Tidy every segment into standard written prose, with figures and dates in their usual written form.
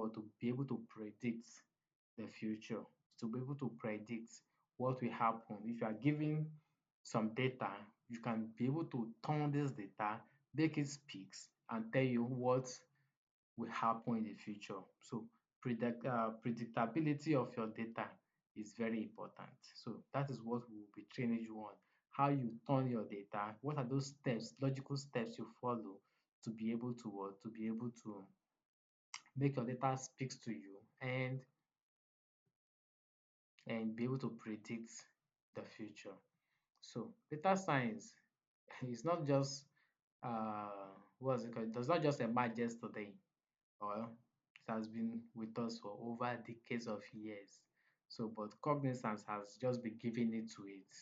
or to be able to predict the future, to be able to predict what will happen. If you are given some data, you can be able to turn this data, make it speaks, and tell you what will happen in the future. So predictability of your data is very important. So that is what we will be training you on. How you turn your data, what are those steps, logical steps you follow to be able to what, to be able to make your data speaks to you and be able to predict the future. So data science is not just what's it called? It does not just emerge yesterday. Well, it has been with us for over decades of years. So, but cognizance has just been giving it to it.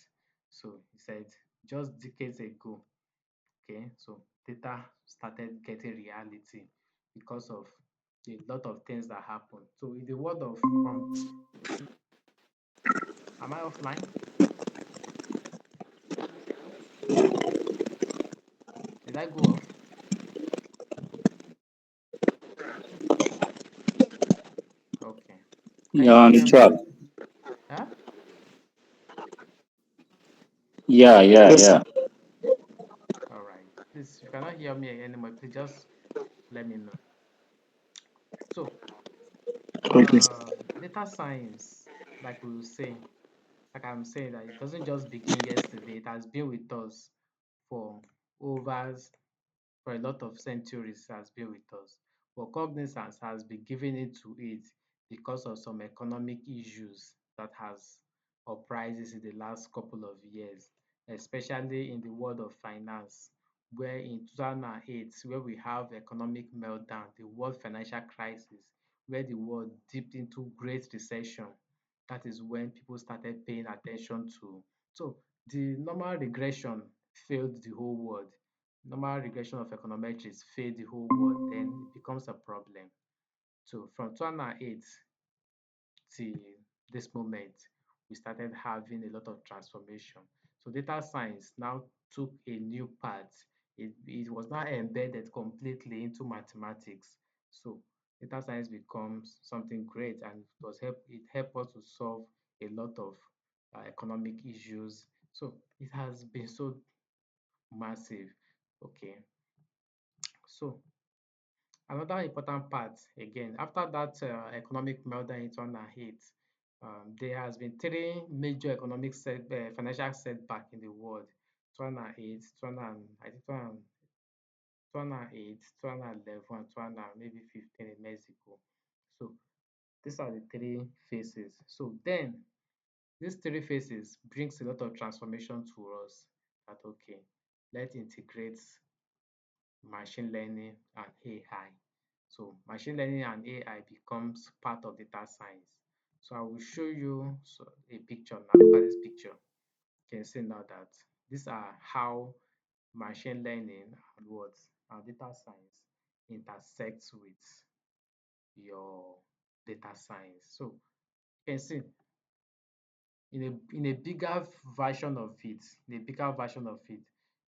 So he said just decades ago, okay, so data started getting reality because of a lot of things that happened. So in the world of am I offline? Did I go off? Okay. Can you You're still on the hear me? track. Huh? Yeah, yeah, Yes. yeah. All right. Please, if you cannot hear me anymore, please just let me know. So, Okay. data science, like we were saying, like I'm saying, that it doesn't just begin yesterday. It has been with us for over for a lot of centuries. It has been with us, but cognizance has been given it to it because of some economic issues that has uprised in the last couple of years, especially in the world of finance, where in 2008, where we have economic meltdown, the world financial crisis, where the world dipped into great recession. That is when people started paying attention to. So the normal regression failed the whole world. Normal regression of econometrics failed the whole world, then it becomes a problem. So from 2008 till this moment, we started having a lot of transformation. So data science now took a new path. It was now embedded completely into mathematics. So data science becomes something great, and it helped us to solve a lot of economic issues. So it has been so massive. Okay. So another important part, again, after that economic meltdown in 2008, there has been three major financial setback in the world: 2008, 2000, I think 2008, 2011, and 2000, maybe 15 in Mexico. So these are the three phases. So then these three phases brings a lot of transformation to us. That okay, let's integrate machine learning and AI. So machine learning and AI becomes part of data science. So I will show you a picture now. Look at this picture. You can see now that these are how machine learning and what and data science intersects with your data science. So you can see in a bigger version of it,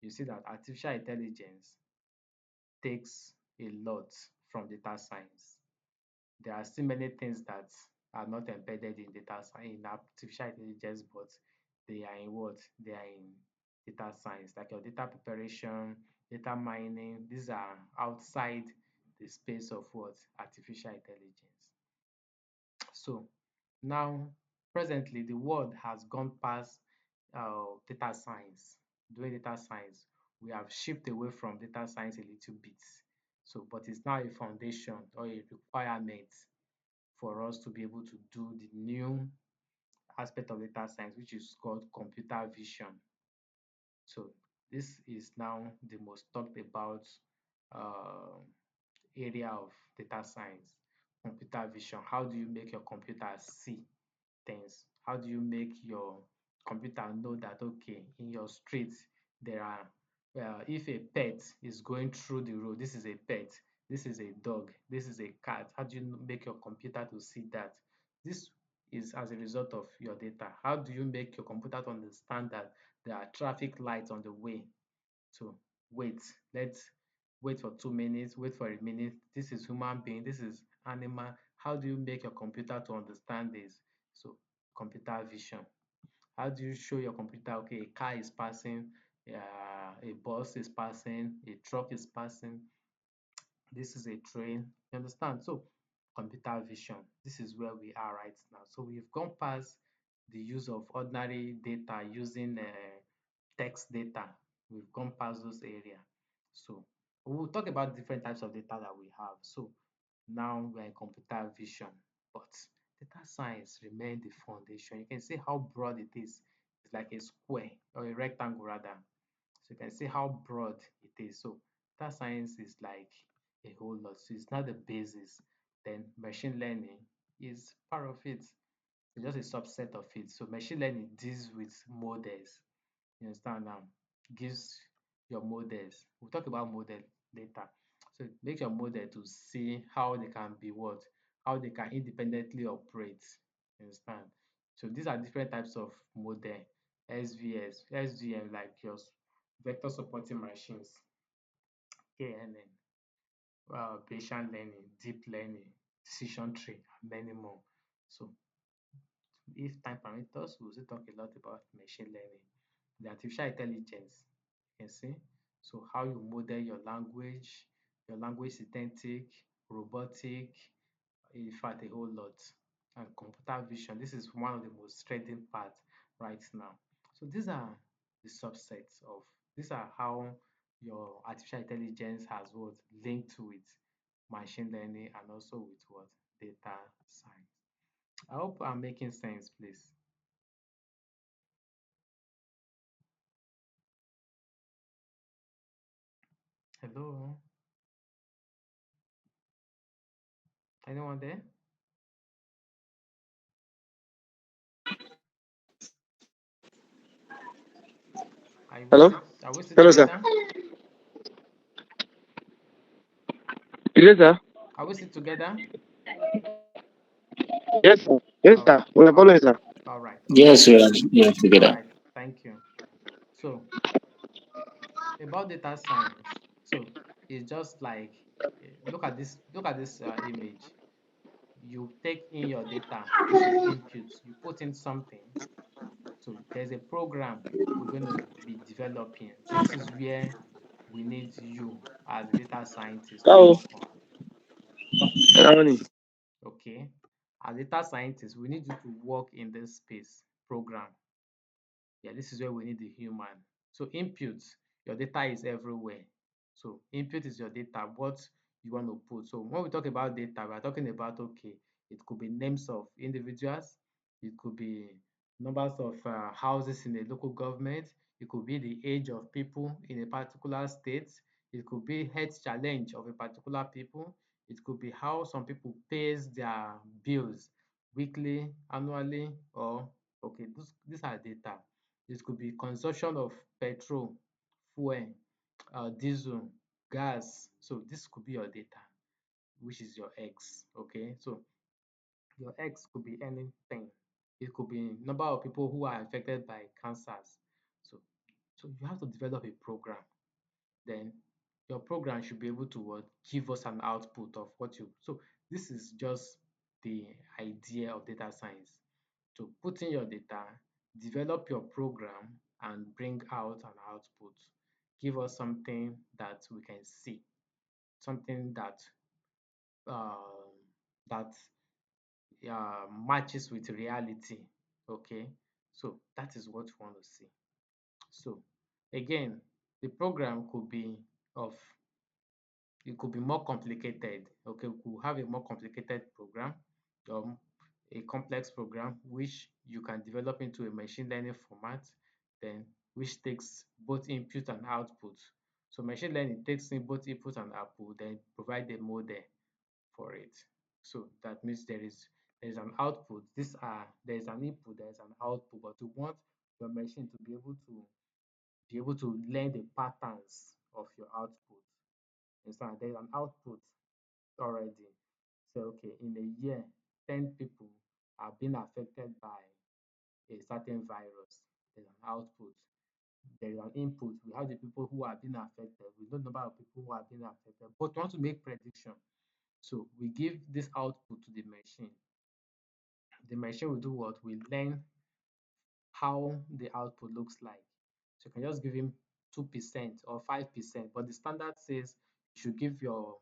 you see that artificial intelligence takes a lot from data science. There are still many things that are not embedded in in artificial intelligence, but they are in what? They are in data science, like your data preparation, data mining. These are outside the space of what? Artificial intelligence. So now, presently, the world has gone past data science. Doing data science, we have shifted away from data science a little bit. So, but it's now a foundation or a requirement for us to be able to do the new aspect of data science, which is called computer vision. So this is now the most talked about uh, area of data science, computer vision. How do you make your computer see things? How do you make your computer know that okay, in your street there are if a pet is going through the road, this is a pet, this is a dog, this is a cat. How do you make your computer to see that? This is as a result of your data. How do you make your computer to understand that there are traffic lights on the way? So wait, let's wait for 2 minutes, wait for a minute. This is human being, this is animal. How do you make your computer to understand this? So computer vision. How do you show your computer, okay, a car is passing, a bus is passing, a truck is passing, this is a train. You understand? So computer vision, this is where we are right now. So we've gone past the use of ordinary data using text data. We've gone past those areas. So we'll talk about different types of data that we have. So now we're in computer vision, but data science remain the foundation. You can see how broad it is. It's like a square or a rectangle rather. So you can see how broad it is. So data science is like a whole lot. So it's not the basis. Then machine learning is part of it. It's just a subset of it. So machine learning deals with models. You understand now? Gives your models. We'll talk about model later. So it makes your model to see how they can be what? How they can independently operate. You understand? So these are different types of model. SVS, SVM, like your vector supporting machines, KNN, Bayesian learning, deep learning, decision tree, and many more. So if time permits, we'll still talk a lot about machine learning, the artificial intelligence. You can see, so how you model your language synthetic, robotic, in fact, a whole lot. And computer vision, this is one of the most trending parts right now. So these are the subsets of, these are how your artificial intelligence has what linked with machine learning and also with what data science. I hope I'm making sense, please. Hello, anyone there? Hello? Are we still Hello, sir. together? Yes, sir. Are we still together? Yes, sir. Yes, All sir. right, We are all following, right, sir. all right, okay. Yes, we are All together. right, thank you. So about data science, so it's just like look at this image. You take in your data, this is input, you put in something. So there's a program we're going to be developing. So this is where we need you as a data scientist to Hello. work on. Good morning. Okay, as data scientists, we need you to work in this space program. Yeah, this is where we need the human. So input, your data is everywhere. So input is your data, what you want to put. So when we talk about data, we're talking about, okay, it could be names of individuals, it could be numbers of houses in a local government, it could be the age of people in a particular state, it could be health challenge of a particular people, it could be how some people pays their bills weekly, annually, or okay, these are data. This could be consumption of petrol, fuel, diesel, gas. So this could be your data, which is your X. Okay, so your X could be anything. It could be number of people who are affected by cancers. So, so you have to develop a program. Then your program should be able to what, give us an output of what you. So this is just the idea of data science. To put in your data, develop your program, and bring out an output. Give us something that we can see, something that um, that matches with reality. Okay, so that is what we want to see. So again, the program could be of, it could be more complicated. Okay, we could have a more complicated program, um, a complex program which you can develop into a machine learning format, then which takes both input and output. So machine learning takes in both input and output, then provide a model for it. So that means there is an output. These are there is an input, there is an output, but you want your machine to be able to learn the patterns of your output. Understand? There is an output already. So, okay, in a year, 10 people have been affected by a certain virus. There's an output. There is an input. We have the people who have been affected. We know the number of people who have been affected. But we want to make prediction. So we give this output to the machine. The machine will do what? Will learn how the output looks like. So you can just give him 2% or 5%, but the standard says you should give your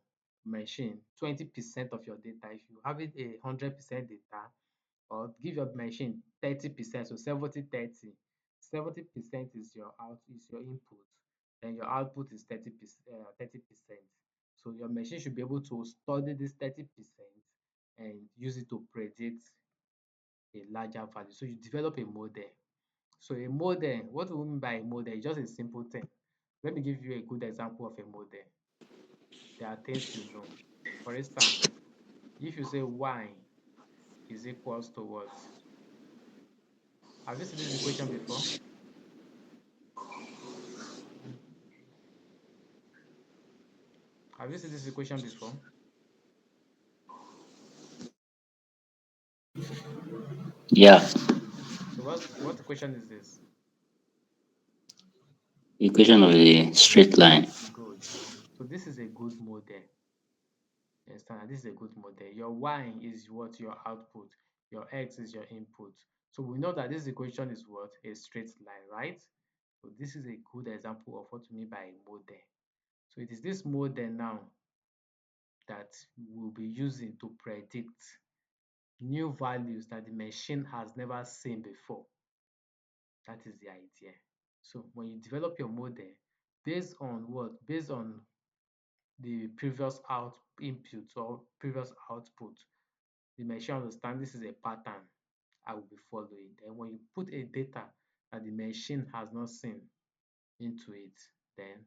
machine 20% of your data. If you have it 100% data, or give your machine 30%, so 70/30. 70% is your input, then your output is 30%. So your machine should be able to study this 30% and use it to predict a larger value. So you develop a model. So a model, what do we mean by a model? It's just a simple thing. Let me give you a good example of a model. There are things you know. For instance, if you say y is equals to what? Have you seen this equation before? Have you seen this equation before? Yeah. So what equation is this? Equation of the straight line. Good. So this is a good model. You understand? This is a good model. Your y is what? Your output. Your x is your input. So we know that this equation is what? A straight line, right? So this is a good example of what we mean by a model. So it is this model now that we'll be using to predict new values that the machine has never seen before. That is the idea. So when you develop your model, based on what? Based on the previous out input or previous output, the machine understand this is a pattern I will be following. Then when you put a data that the machine has not seen into it, then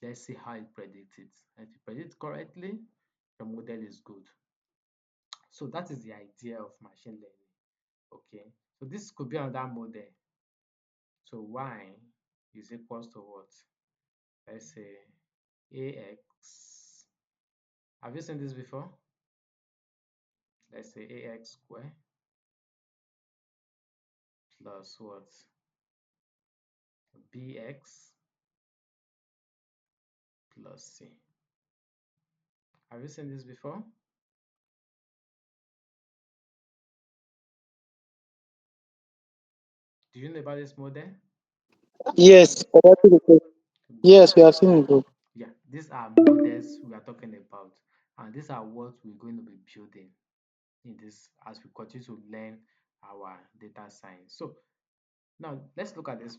let's see how it predicts it. And if you predict correctly, your model is good. So that is the idea of machine learning. Okay. So this could be another model. So y is equals to what? Let's say ax. Have you seen this before? Let's say ax square plus what? Bx plus c. Have you seen this before? Do you know about this model? Yes, Good. yes, we have seen it. Bro. Yeah, these are models we are talking about, and these are what we're going to be building in this as we continue to learn our data science. So now let's look at this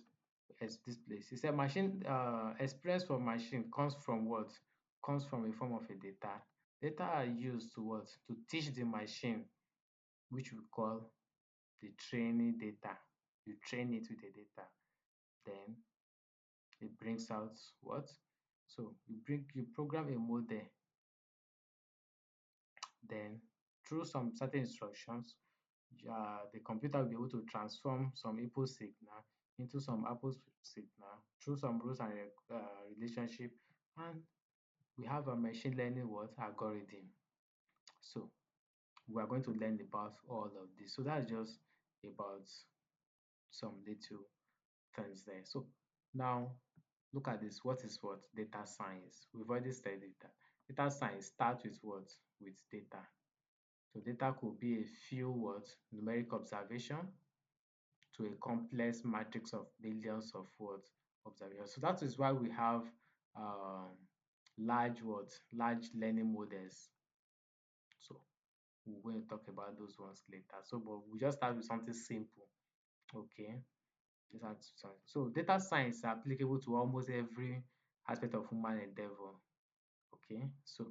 as this place. It's a machine experience for machine comes from what? Comes from a form of a data. Data are used to what? To teach the machine, which we call the training data. You train it with the data, then it brings out what? So you program a model, then through some certain instructions, the computer will be able to transform some input signal into some output signal through some rules and relationship, and we have a machine learning what? Algorithm. So we are going to learn about all of this. So that's just about some little things there. So now look at this. What is what? Data science. We've already studied that. Data science starts with what? With data. So data could be a few what? Numeric observation to a complex matrix of billions of what? Observations. So that is why we have um, large what? Large learning models. So we're going to talk about those ones later. So, but we just start with something simple. Okay. So data science is applicable to almost every aspect of human endeavor. Okay. So,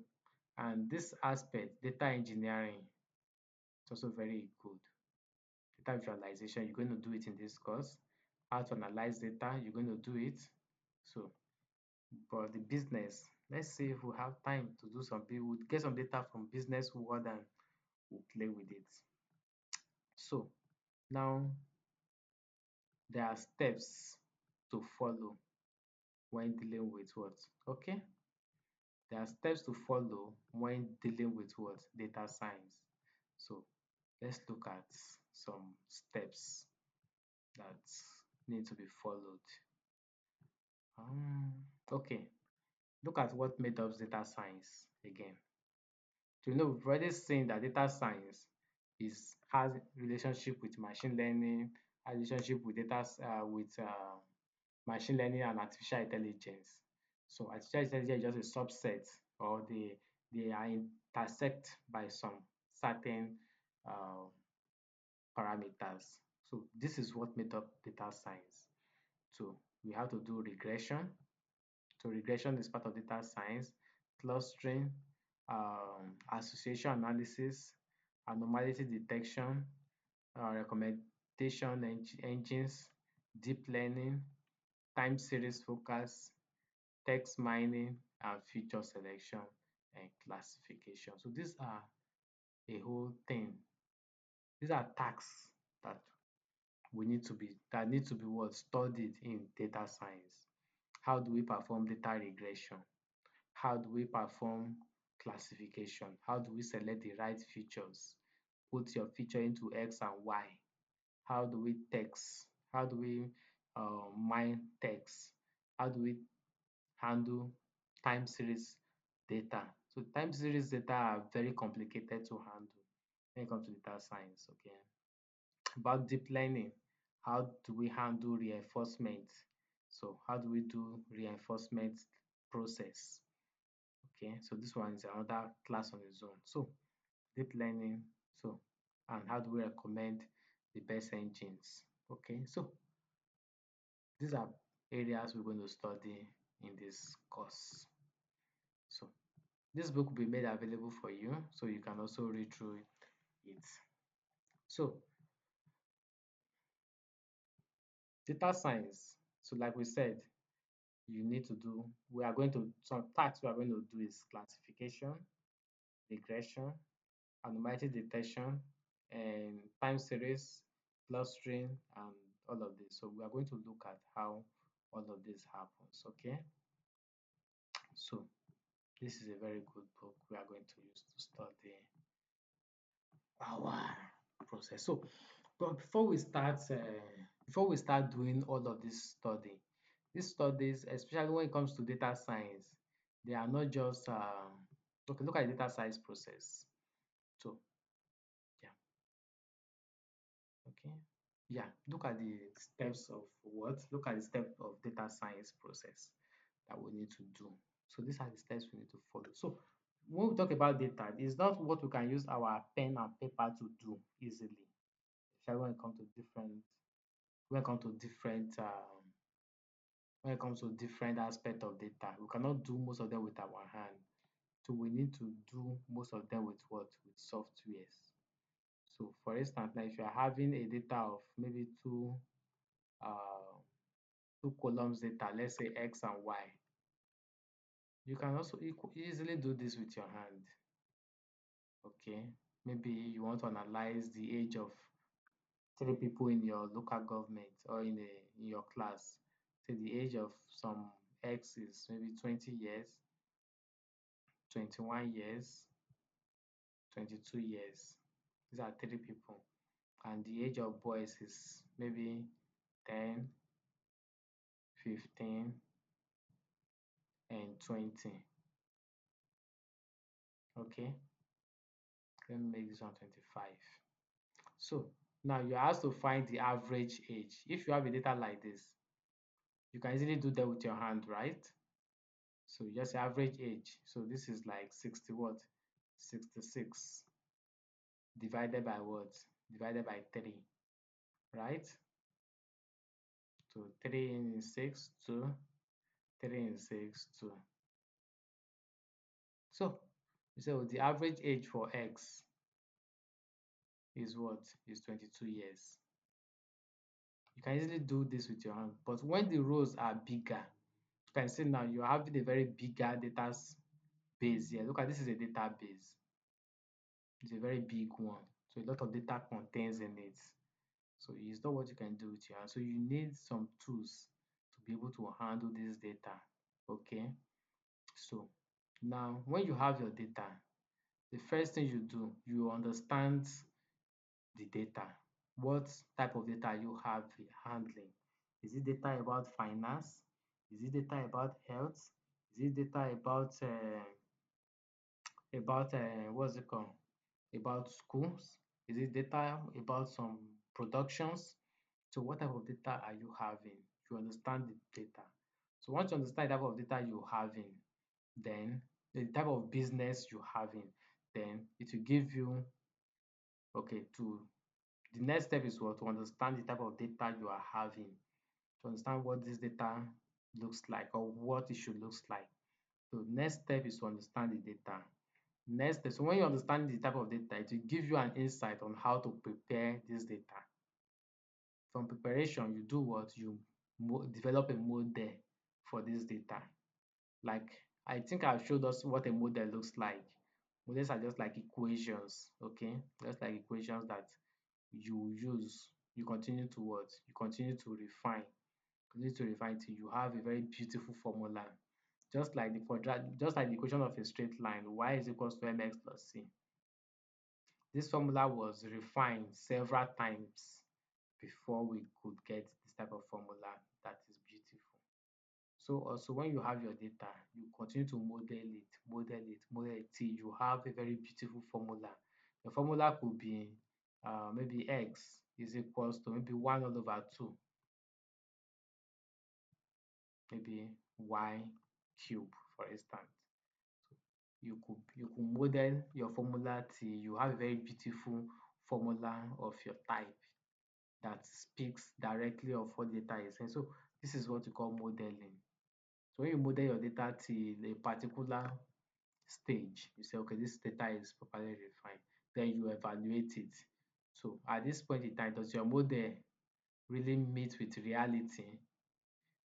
and this aspect, data engineering, is also very good. Data visualization, you're going to do it in this course. How to analyze data, you're going to do it. So, but the business, let's see if we have time to do some, we'll get some data from business world and we'll play with it. So, now there are steps to follow when dealing with what? Okay. There are steps to follow when dealing with what? Data science. So let's look at some steps that need to be followed. Okay, look at what made up data science again. So we've already seen that data science is has relationship with machine learning, has relationship with machine learning and artificial intelligence. So artificial intelligence is just a subset, or they are intersect by some certain uh, parameters. So this is what made up data science. So we have to do regression. So regression is part of data science, clustering, association analysis, anomaly detection, recommendation engines, deep learning, time series focus, text mining, and feature selection and classification. So these are a whole thing. These are tasks that need to be what studied in data science. How do we perform data regression? How do we perform classification? How do we select the right features? Put your feature into X and Y. How do we text? How do we mine text? How do we handle time series data? So time series data are very complicated to handle when it comes to data science. Okay. About deep learning, how do we handle reinforcement? So how do we do reinforcement process? Okay, so this one is another class on its own. So deep learning, so and how do we recommend the best engines? Okay, so these are areas we're going to study in this course. So this book will be made available for you, so you can also read through it. So data science, so like we said, you need to do, we are going to, some tasks we are going to do is classification, regression, anomaly detection, and time series, clustering, and all of this. So we are going to look at how all of this happens. Okay, so this is a very good book we are going to use to study our process. So, but before we start doing all of this study, these studies, especially when it comes to data science, they are not just okay. Look at the data science process. So yeah, okay. Yeah, look at the steps of what? Look at the step of data science process that we need to do. So these are the steps we need to follow. So when we talk about data, it's not what we can use our pen and paper to do easily. Especially when it comes to different when it comes to different aspect of data, we cannot do most of them with our hand. So we need to do most of them with what? With softwares. So for instance, now if you are having a data of maybe uh, two columns data, let's say X and Y, you can also easily do this with your hand. Okay, maybe you want to analyze the age of three people in your local government or in your class. Say the age of some X is maybe 20 years, 21 years, 22 years. These are three people. And the age of boys is maybe 10, 15, and 20. Okay, let me make this one 25. So now you are asked to find the average age. If you have a data like this, you can easily do that with your hand, right? So you just say average age. So this is like 60 what? 66 divided by what? Divided by 3, right? So 3 in 6, 2, 3 in 6, 2. So the average age for X is what? Is 22 years. You can easily do this with your hand. But when the rows are bigger, you can see now you're having a very bigger data base here. Look at this is a database. It's a very big one. So a lot of data contains in it. So it's not what you can do with your hand. So you need some tools to be able to handle this data. Okay. So now when you have your data, the first thing you do, you understand the data. What type of data you have handling? Is it data about finance? Is it data about health? Is it data about about what's it called? About schools? Is it data about some productions? So what type of data are you having? You understand the data. So once you understand the type of data you're having, then the type of business you're having, then it will give you, okay, to the next step is what? To understand the type of data you are having, to understand what this data looks like or what it should look like. So next step is to understand the data. Next step, so when you understand the type of data, it will give you an insight on how to prepare this data. From preparation, you do what? You develop a model for this data. Like, I think I've showed us what a model looks like. Models are just like equations, okay? Just like equations that you use. You continue to what? You continue to refine. Continue to refine till you have a very beautiful formula. Just like the equation of a straight line, y is equals to mx plus c. This formula was refined several times before we could get this type of formula that is beautiful. So also when you have your data, you continue to model it till you have a very beautiful formula. The formula could be maybe x is equals to maybe 1 all over 2, maybe y cube, for instance. You could model your formula till you have a very beautiful formula of your type that speaks directly of what data is saying. So this is what we call modeling. So when you model your data till a particular stage, you say, okay, this data is properly refined. Then you evaluate it. So at this point in time, does your model really meet with reality?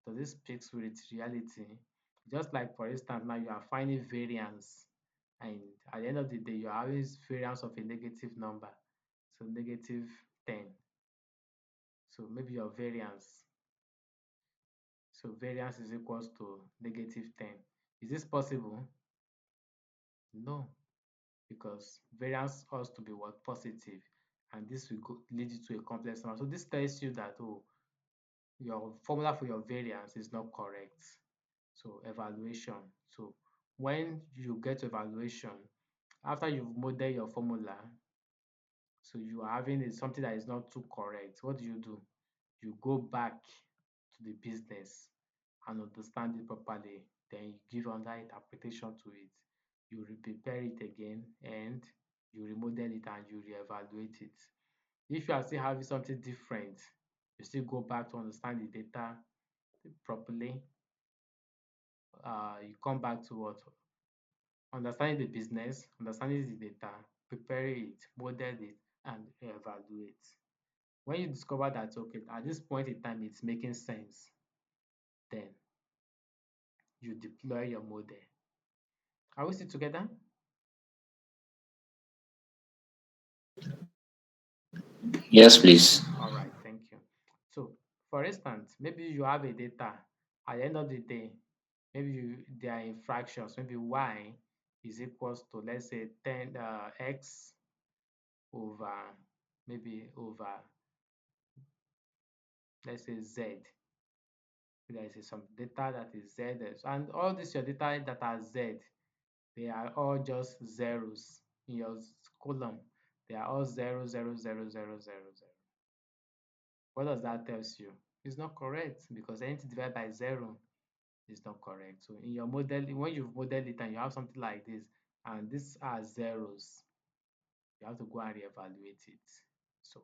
Does it speaks with reality? Just like for instance, now you are finding variance, and at the end of the day, you are having variance of a negative number. So negative 10. So maybe your variance. So variance is equals to negative 10. Is this possible? No, because variance has to be what? Positive, and this will lead you to a complex number. So this tells you that, oh, your formula for your variance is not correct. So evaluation. So when you get to evaluation, after you've modeled your formula, so you are having something that is not too correct, what do? You go back to the business and understand it properly. Then you give another interpretation to it. You prepare it again and you remodel it and you reevaluate it. If you are still having something different, you still go back to understand the data properly. You come back to what? Understanding the business, understanding the data, prepare it, model it, and evaluate. When you discover that, okay, at this point in time it's making sense, then you deploy your model. Are we still together? Yes, please. All right, thank you. So, for instance, maybe you have a data. At the end of the day, maybe they are in fractions. Maybe y is equals to, let's say, 10 x over, maybe over, let's say, z. There is some data that is z, and all this your data that are z, they are all just zeros in your column. They are all zero, zero, zero, zero, zero, zero. What does that tells you? It's not correct because anything divided by zero is not correct. So in your model, when you've modeled it and you have something like this, and these are zeros, you have to go and reevaluate it. So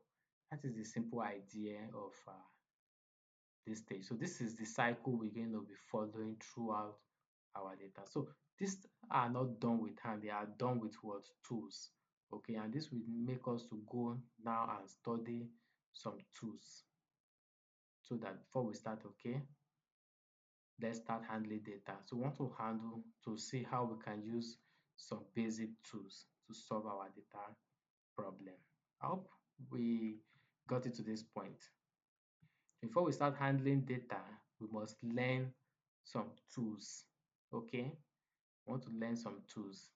that is the simple idea of this stage. So this is the cycle we're going to be following throughout our data. So these are not done with hand, they are done with what? Tools. Okay, and this will make us to go now and study some tools so that before we start, okay, let's start handling data. So we want to handle to see how we can use some basic tools to solve our data problem. I hope we got it to this point. Before we start handling data, we must learn some tools. Okay, we want to learn some tools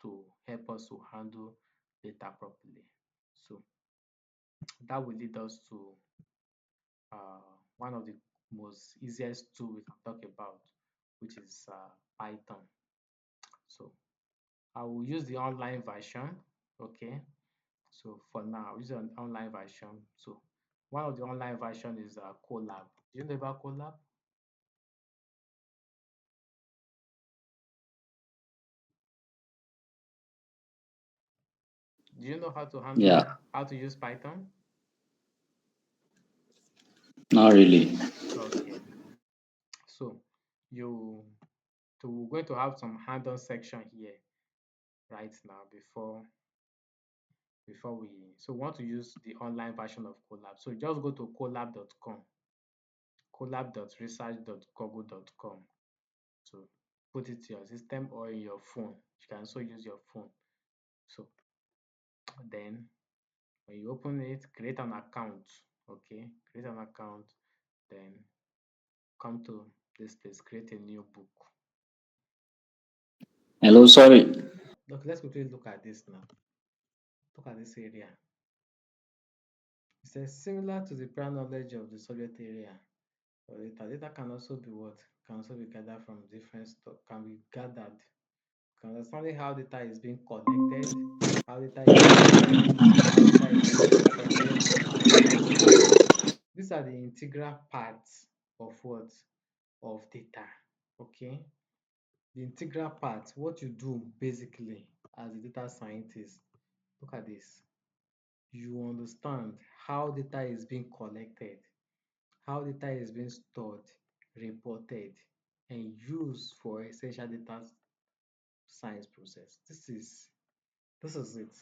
to help us to handle data properly. So that will lead us to one of the most easiest tool we can talk about, which is Python. So I will use the online version. Okay. So for now, I'll use an online version. So one of the online version is Colab. Do you know about Colab? Do you know how to Yeah, handle how to use Python? not really. Okay. So you we're going to have some hands-on section here right now before we so we want to use the online version of Colab. So just go to colab.com, colab.research.google.com. So put it to your system or in your phone. You can also use your phone. So then when you open it, create an account. Okay, create an account, then come to this place, create a new book. Hello, sorry. Look, let's quickly look at this now. Look at this area. It says similar to the prior knowledge of the subject area. Or data can also be what? Can also be gathered from different stuff, can be gathered. Understanding how data is being collected, how data is being stored, how data is being reported. So these are the integral parts of what? Of data. Okay. The integral part, what you do basically as a data scientist, look at this. You understand how data is being collected, how data is being stored, reported, and used for essential data science process. This is it.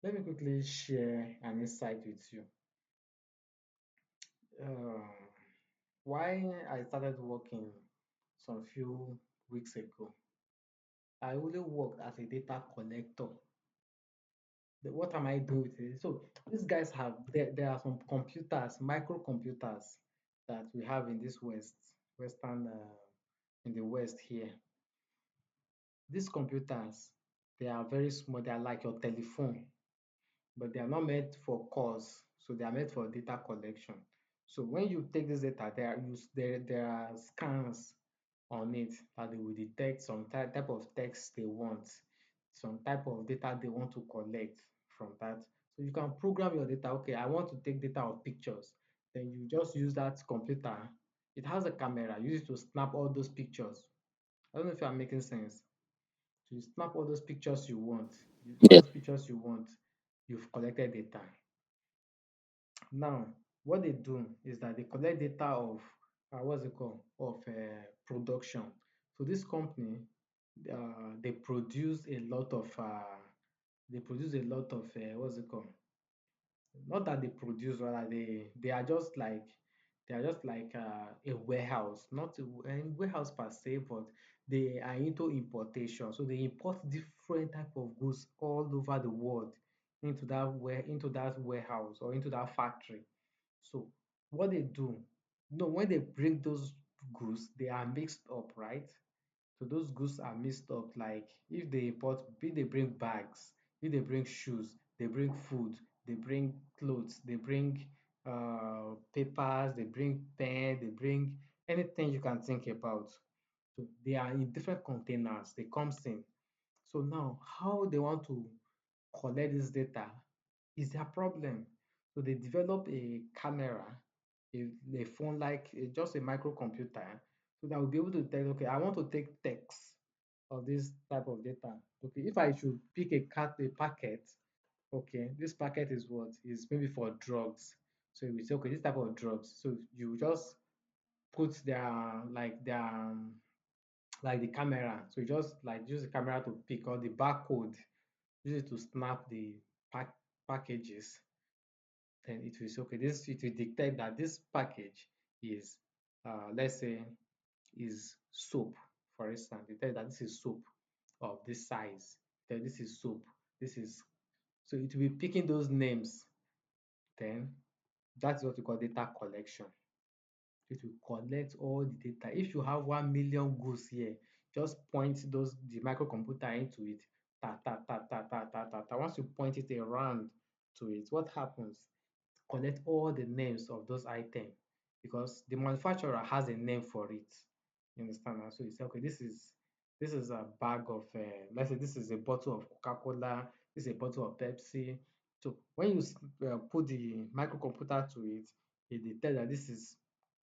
Let me quickly share an insight with you. Um, why I started working some few weeks ago, I only worked as a data collector. What am I doing with it? So these guys have there are some computers, microcomputers that we have in this western in the west here. These computers, they are very small. They are like your telephone, but they are not meant for calls. So they are meant for data collection. So when you take this data, there are scans on it that they will detect some type of text they want, some type of data they want to collect from that. So you can program your data. Okay, I want to take data of pictures. Then you just use that computer. It has a camera. Use it to snap all those pictures. I don't know if I'm making sense. So you snap all those pictures you want. All Yeah. those pictures you want, you've collected data. Now, what they do is that they collect data of what's it called of production. So this company, they produce a lot of what's it called? Not that they produce, rather they are just like a warehouse, not a warehouse per se, but they are into importation. So they import different type of goods all over the world into that warehouse or into that factory. So what they do, no, when they bring those goods, they are mixed up, right? So those goods are mixed up. Like if they bring bags, if they bring shoes, they bring food, they bring clothes, they bring papers, they bring pen, they bring anything you can think about. So they are in different containers. They comes in. So now, how they want to collect this data is their problem. So they develop a camera, a phone like just a microcomputer, so that will be able to tell, okay, I want to take text of this type of data. Okay, if I should pick a packet, okay, this packet is what is maybe for drugs. So we say, okay, this type of drugs. So you just put like the camera. So you just like use the camera to pick or the barcode, use it to snap the pack packages. Then it will say, okay, this it will detect that this package is let's say is soap, for instance. Detect that this is soap of this size, then this is soap, this is, so it will be picking those names. Then that's what we call data collection. It will collect all the data. If you have 1 million goods here, just point the microcomputer into it. Ta ta ta ta ta ta ta ta. Once you point it around to it, what happens? Collect all the names of those items because the manufacturer has a name for it. You understand? And so you say, okay, this is this is a bag of, let's say this is a bottle of Coca-Cola, this is a bottle of Pepsi. So when you put the microcomputer to it, it will tell that this is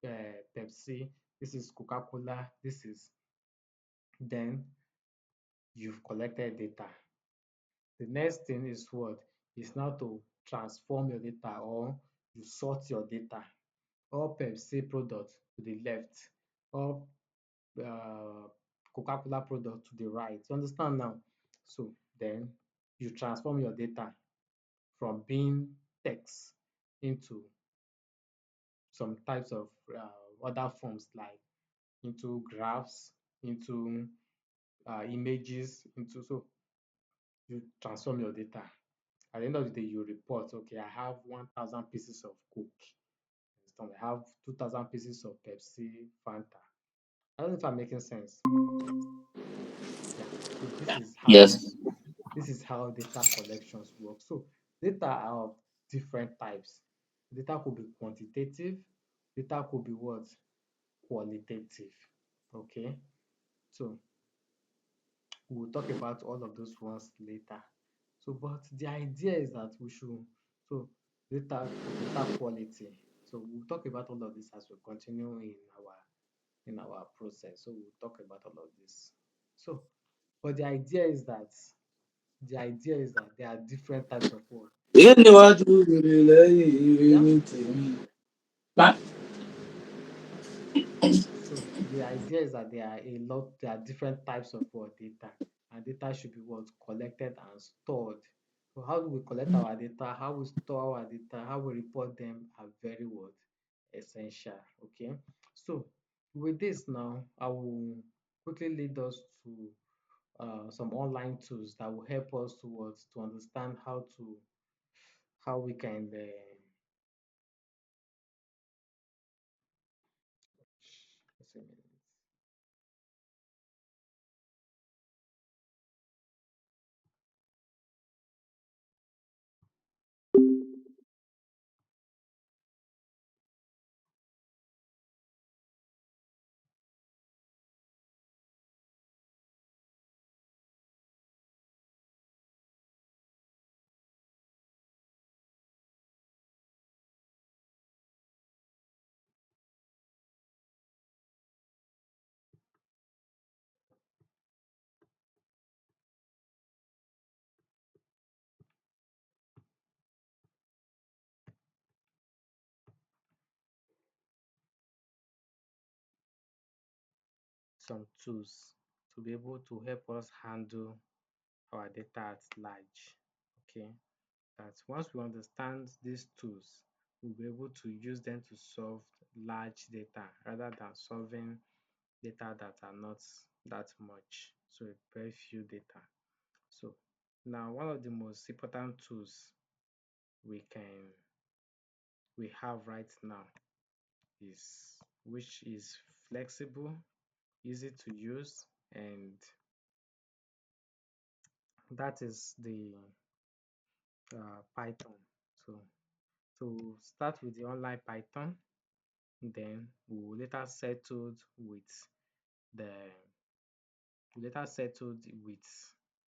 Pepsi, this is Coca-Cola, this is, then you've collected data. The next thing is what? Is now to transform your data, or you sort your data. All Pepsi products to the left, all uh, Coca-Cola product to the right. You understand now? So then you transform your data from being text into some types of other forms, like into graphs, into images, into, so you transform your data. At the end of the day, you report, okay, I have 1,000 pieces of Coke. Understand? I have 2,000 pieces of Pepsi, Fanta. I don't know if I'm making sense. Yeah. So Yes. this is how data collections work. So data are of different types. Data could be quantitative, data could be what? Qualitative. Okay. So we'll talk about all of those ones later. So, but the idea is that we should, so data quality. So we'll talk about all of this as we continue in our process. So we'll talk about all of this. So, but the idea is that there are different types of what? Ìyẹn Data. níwájú rere lẹ́yìn ire Yeah. ní tèmi. Bá- So the idea is that there are different types of what data, and data should be what? Collected and stored. So how do we collect our data? How we store our data? How we report them are very what? Essential. Okay. So with this now, I will quickly lead us to some online tools that will help us to understand how we can just a minute. Some tools to be able to help us handle our data at large. Okay, that once we understand these tools, we'll be able to use them to solve large data rather than solving data that are not that much. So very few data. So now one of the most important tools we can we have right now is, which is flexible, easy to use, and that is the Python. So to start with the online Python, then we will later settled with the we later settled with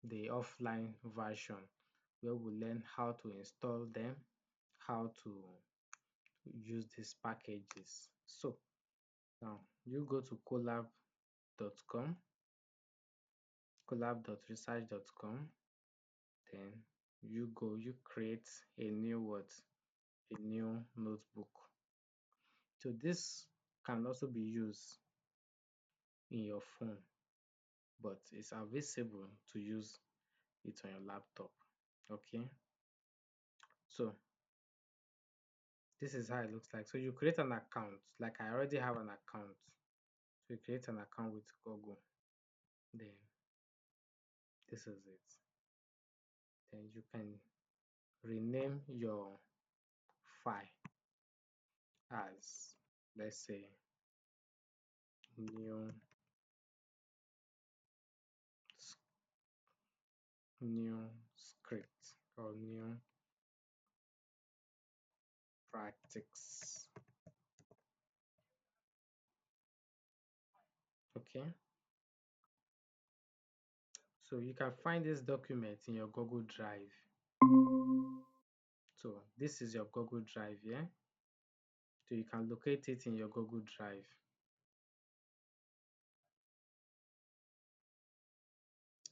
the offline version, where we learn how to install them, how to use these packages. So now you go to collab.com, collab.research.com, then you create a new what? A new notebook. So this can also be used in your phone, but it's advisable to use it on your laptop. Okay, so this is how it looks like. So you create an account, like I already have an account. So you create an account with Google, then this is it. Then you can rename your file as, let's say, new new script, or new practice. Okay, So you can find this document in your Google Drive. So this is your Google Drive here. So you can locate it in your Google Drive.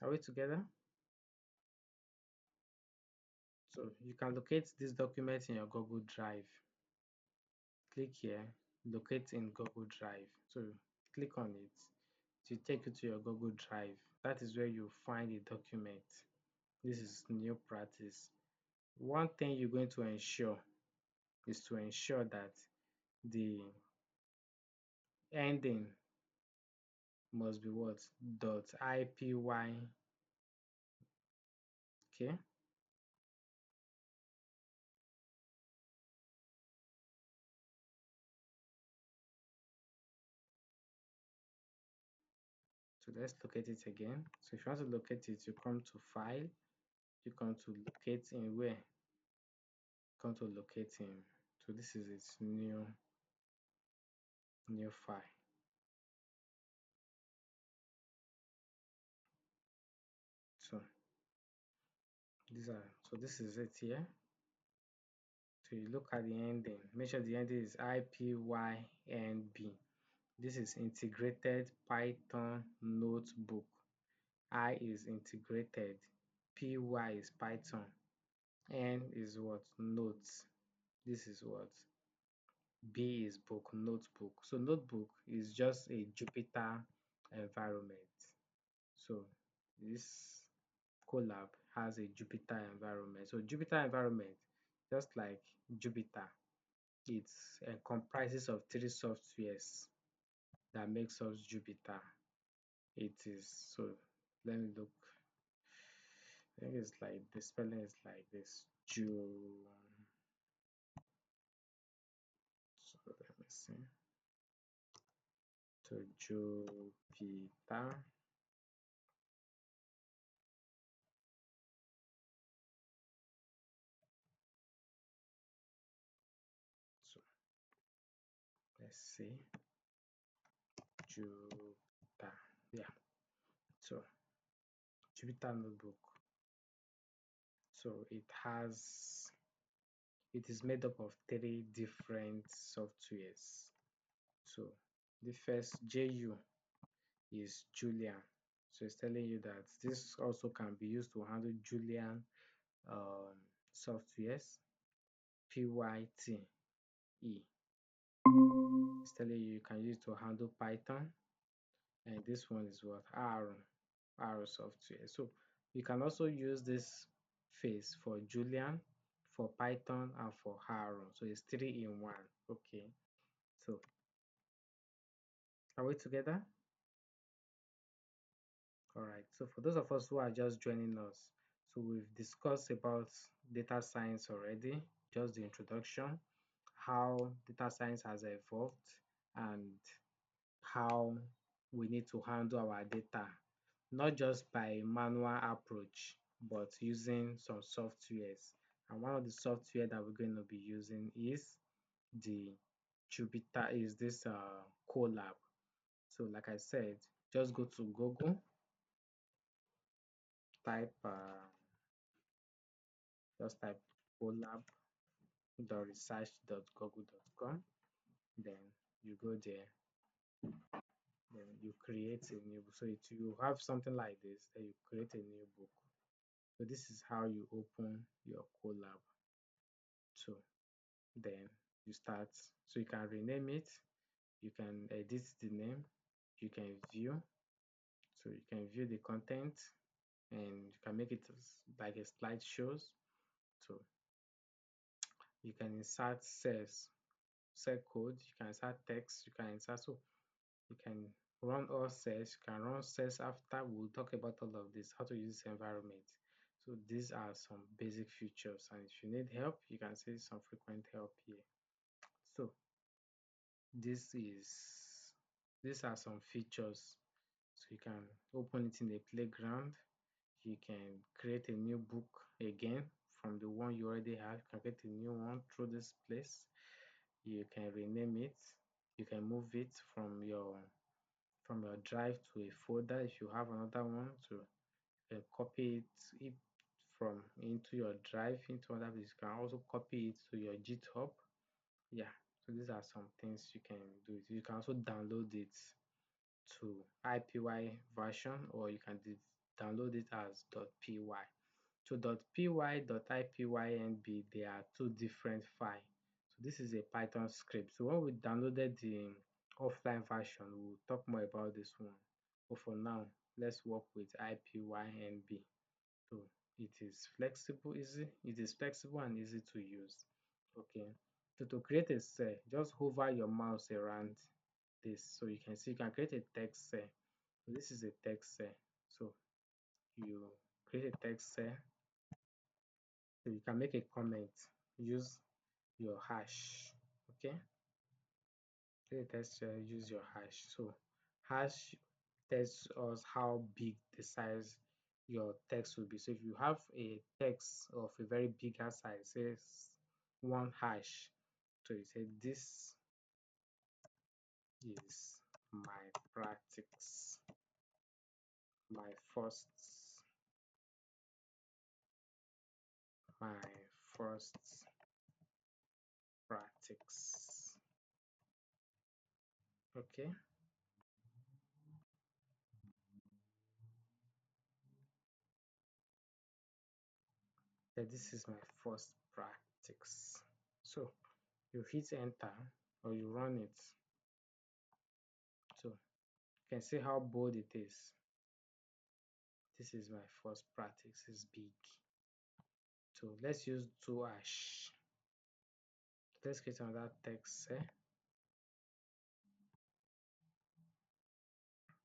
Are we together? So you can locate this document in your Google Drive. Click here, locate in Google Drive. So click on it to take you to your Google Drive. That is where you find the document. This is new practice. One thing you're going to ensure is to ensure that the ending must be what? .ipy. Okay. So let's locate it again. So if you want to locate it, you come to File, you come to Locate in where? Come to Locate in. So this is its new file. So this is it here. So you look at the ending. Make sure the ending is IPYNB. This is Integrated Python Notebook. I is integrated, PY is Python, N is what? Notes. This is what? B is book, notebook. So notebook is just a Jupyter environment. So this Colab has a Jupyter environment. So Jupyter environment, just like Jupyter, it comprises of three softwares that makes us Jupyter. It is so. Let me look. I think it's like the spelling is like this. So let me see. So Jupyter. So let's see. Jupyter. Yeah. So Jupyter notebook. So it is made up of three different softwares. So the first JU is Julian. So it's telling you that this also can be used to handle Julian softwares. PYTE. It's telling you can use to handle Python. And this one is what? R software. So you can also use this face for Julian, for Python, and for Aaron. So it's 3 in 1. Okay. So are we together? All right. So for those of us who are just joining us, so we've discussed about data science already, just the introduction, how data science has evolved, and how we need to handle our data, not just by manual approach, but using some softwares. And one of the software that we're going to be using is the Jupyter, is this Colab. So like I said, just go to Google, type just type colab.research.google.com, then you go there, then you create a new book. So you have something like this, then you create a new book. So this is how you open your Colab. So then you start, so you can rename it, you can edit the name, you can view, so you can view the content, and you can make it like a slideshows. So you can insert cells, cell code, you can insert text, you can insert, so you can run all cells, you can run cells after. We'll talk about all of this, how to use this environment. So these are some basic features, and if you need help, you can see some frequent help here. So this is these are some features. So you can open it in a playground, you can create a new book again from the one you already have, you can get a new one through this place, you can rename it, you can move it from your drive to a folder if you have another one. So you copy it from into your drive into other places. You can also copy it to your GitHub. Yeah, so these are some things you can do. You can also download it to IPY version, or you can download it as .py. So .py, .ipynb, they are two different files. So this is a Python script. So when we downloaded the offline version, we'll talk more about this one. But for now, let's work with IPYNB. So it is flexible, easy. It is flexible and easy to use. Okay. So to create a cell, just hover your mouse around this, so you can see you can create a text cell. So this is a text cell. So you create a text cell. So you can make a comment. Use your hash. Okay. Create a text cell. Use your hash. So hash tells us how big the size your text will be. So if you have a text of a very bigger size, say one hash, so you say this is my practice, my first, my first practice. Okay, so this is my first practice. So you hit enter or you run it. So you can see how bold it is. This is my first practice. It's big. So let's use two hash. Let's create another text.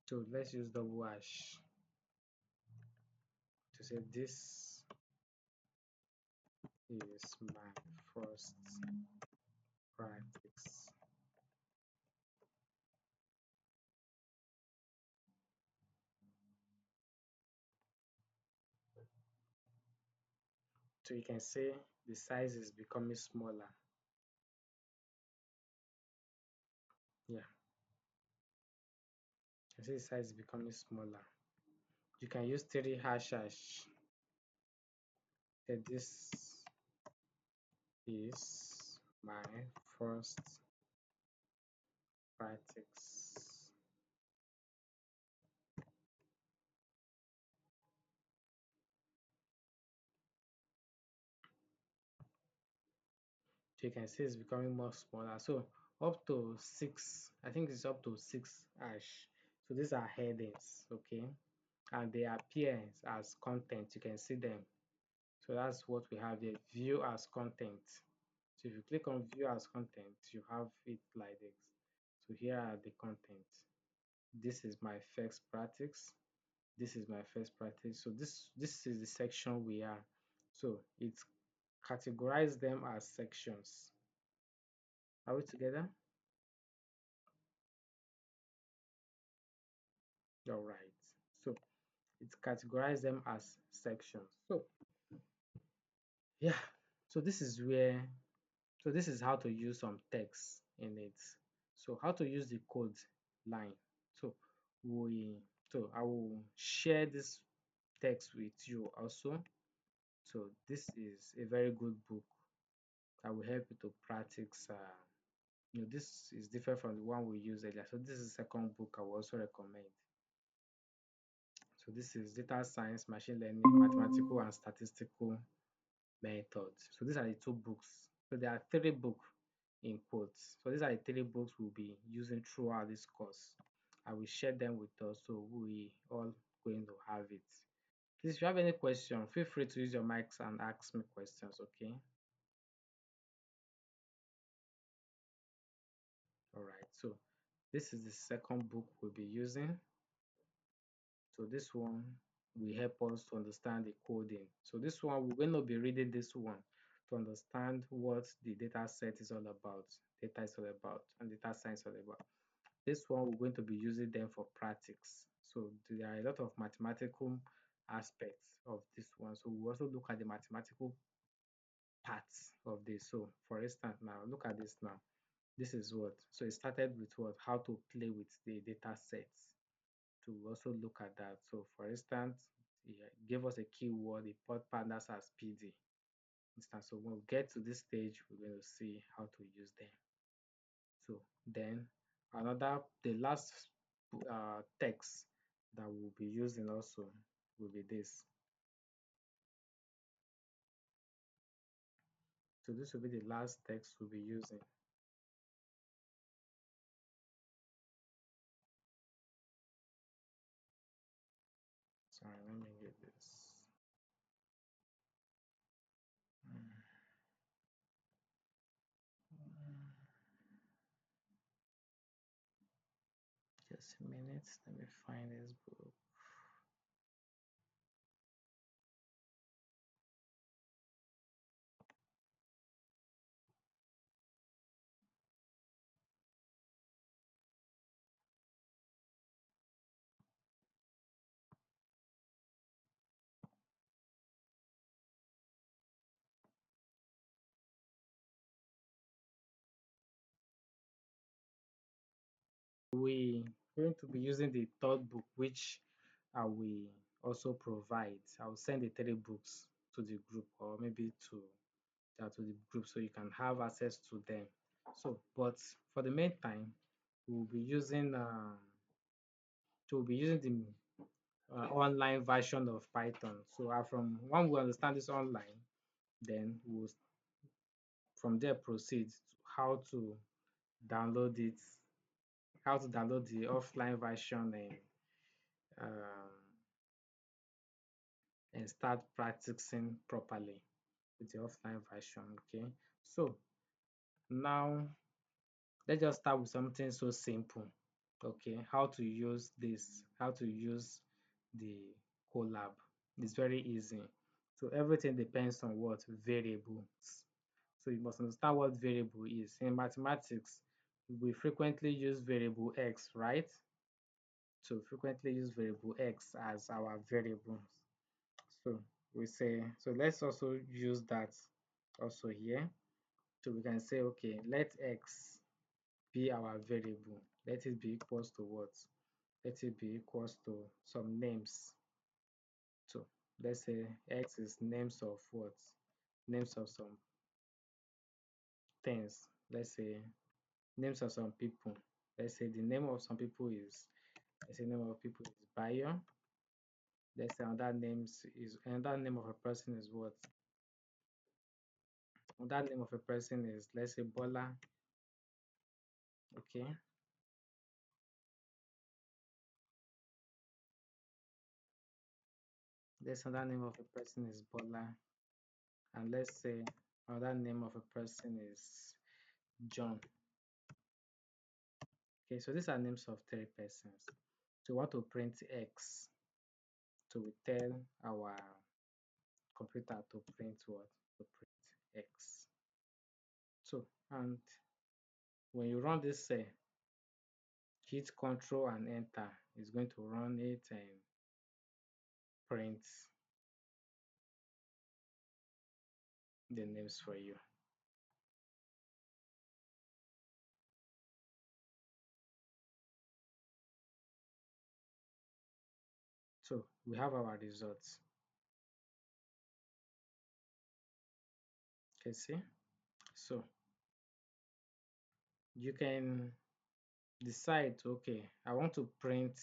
So let's use double hash to say this is my first practice. So you can see the size is becoming smaller. Yeah, you see the size is becoming smaller. You can use three hash. That this is my first practice. So you can see it's becoming more smaller. So up to six, I think it's up to six hash. So these are headings, okay, and they appear as content. You can see them. So that's what we have here. View as content. So if you click on view as content, you have it like this. So here are the content. This is my first practice. This is my first practice. So this is the section we are. So it's categorize them as sections. Are we together? All right. So it's categorize them as sections. So yeah. So this is where this is how to use some text in it. So how to use the code line. So we I will share this text with you also. So this is a very good book that will help you to practice. This is different from the one we used earlier. So this is the second book I will also recommend. So this is Data Science, Machine Learning, Mathematical and Statistical Methods. So these are the two books. So there are three books in quotes. So these are the three books we'll be using throughout this course. I will share them with us so we all going to have it. Please, if you have any question, feel free to use your mics and ask me questions, okay? All right, so this is the second book we'll be using. So this one will help us to understand the coding. So this one, we're going to be reading this one to understand what the data set is all about, data is all about, and data science all about. This one, we're going to be using them for practice. So there are a lot of mathematical aspects of this one. So we also look at the mathematical parts of this. So for instance, now look at this now. This is what. So it started with what? How to play with the data sets. To also look at that. So for instance, It gave us a keyword, it put pandas as PD instance. So when we get to this stage, we're going to see how to use them. So then the last text that we'll be using also will be this. So this will be the last text we'll be using. Sorry, let me get this. Mm. Just a minute, let me find this book. We going to be using the third book, which I will also provide. I'll send the 3 books to the group, or maybe to the group, so you can have access to them. So, but for the meantime, we'll be using the online version of Python. So, from when we understand this online, then we'll from there proceed to how to download it, how to download the offline version, um, and start practicing properly with the offline version. Okay, so now let's just start with something so simple. Okay, how to use this, how to use the Colab. It's very easy. So everything depends on what variables. So you must understand what variable is. In mathematics, we frequently use variable x, right? So frequently use variable x as our variable. So we say, so let's also use that also here. So we can say, okay, let x be our variable. Let it be equals to what? Let it be equals to some names. So let's say x is names of what? Names of some things. Let's say names of some people. Let's say the name of some people is, let's say name of people is Bayo. Let's say another name of a person is what? Another name of a person is, let's say Bola. Okay. Let's say another name of a person is Bola. And let's say another name of a person is John. Okay, so these are names of 3 persons. So we want to print X. So we tell our computer to print what? To print X. So, and when you run this, hit Control and Enter, it's going to run it and print the names for you. So we have our results. Okay, see? So you can decide, okay, I want to print,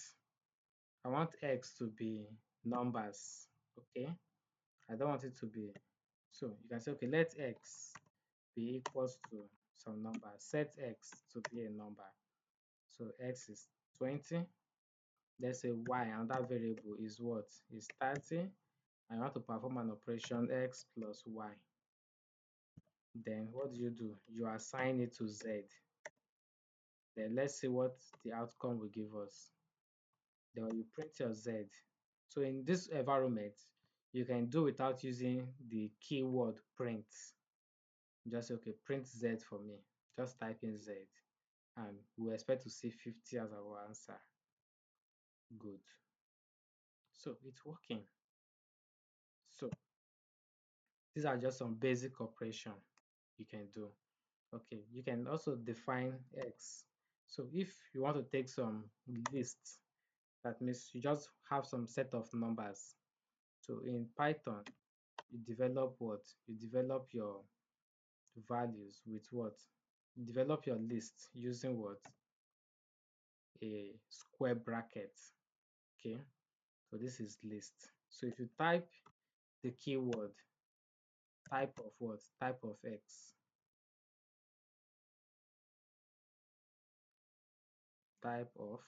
I want X to be numbers. Okay, I don't want it to be, so you can say, okay, let X be equals to some number, set X to be a number. So X is 20. Let's say Y, another variable is what? Is 30. I want to perform an operation X plus Y. Then what do? You assign it to Z. Then let's see what the outcome will give us. Then you print your Z. So in this environment, you can do without using the keyword print. Just say, okay, print Z for me. Just type in Z, and we expect to see 50 as our answer. Good. So it's working. So these are just some basic operation you can do. Okay, you can also define X. So if you want to take some lists, that means you just have some set of numbers. So in Python, you develop what? You develop your values with what? You develop your list using what? A square bracket. Okay. So this is list. So if you type the keyword type of what? Type of X, type of,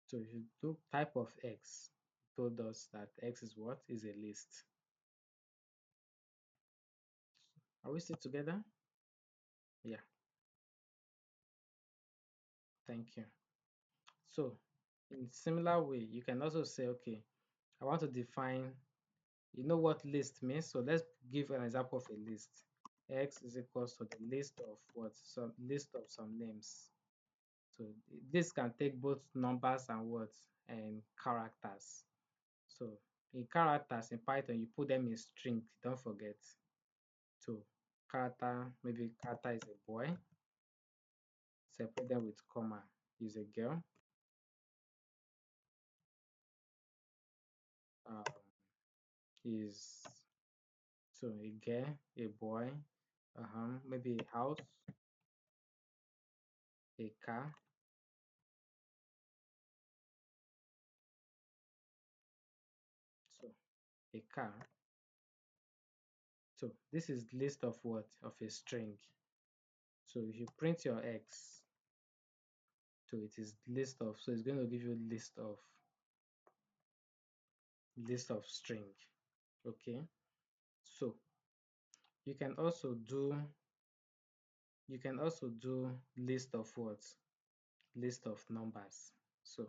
so if you do type of X, it told us that X is what? Is a list. Are we still together? Yeah, thank you. So in similar way, you can also say, okay, I want to define, you know what list means? So let's give an example of a list. X is equals to the list of what? Some list of some names. So this can take both numbers and words and characters. So in characters in Python, you put them in string, don't forget. So character, maybe character is a boy, separate them with comma, is a girl. Um, is so a girl, a boy, maybe a house, a car, so a car. So this is list of what? Of a string. So if you print your X, so it is list of, so it's going to give you list of string. Okay. So you can also do list of what? List of numbers. So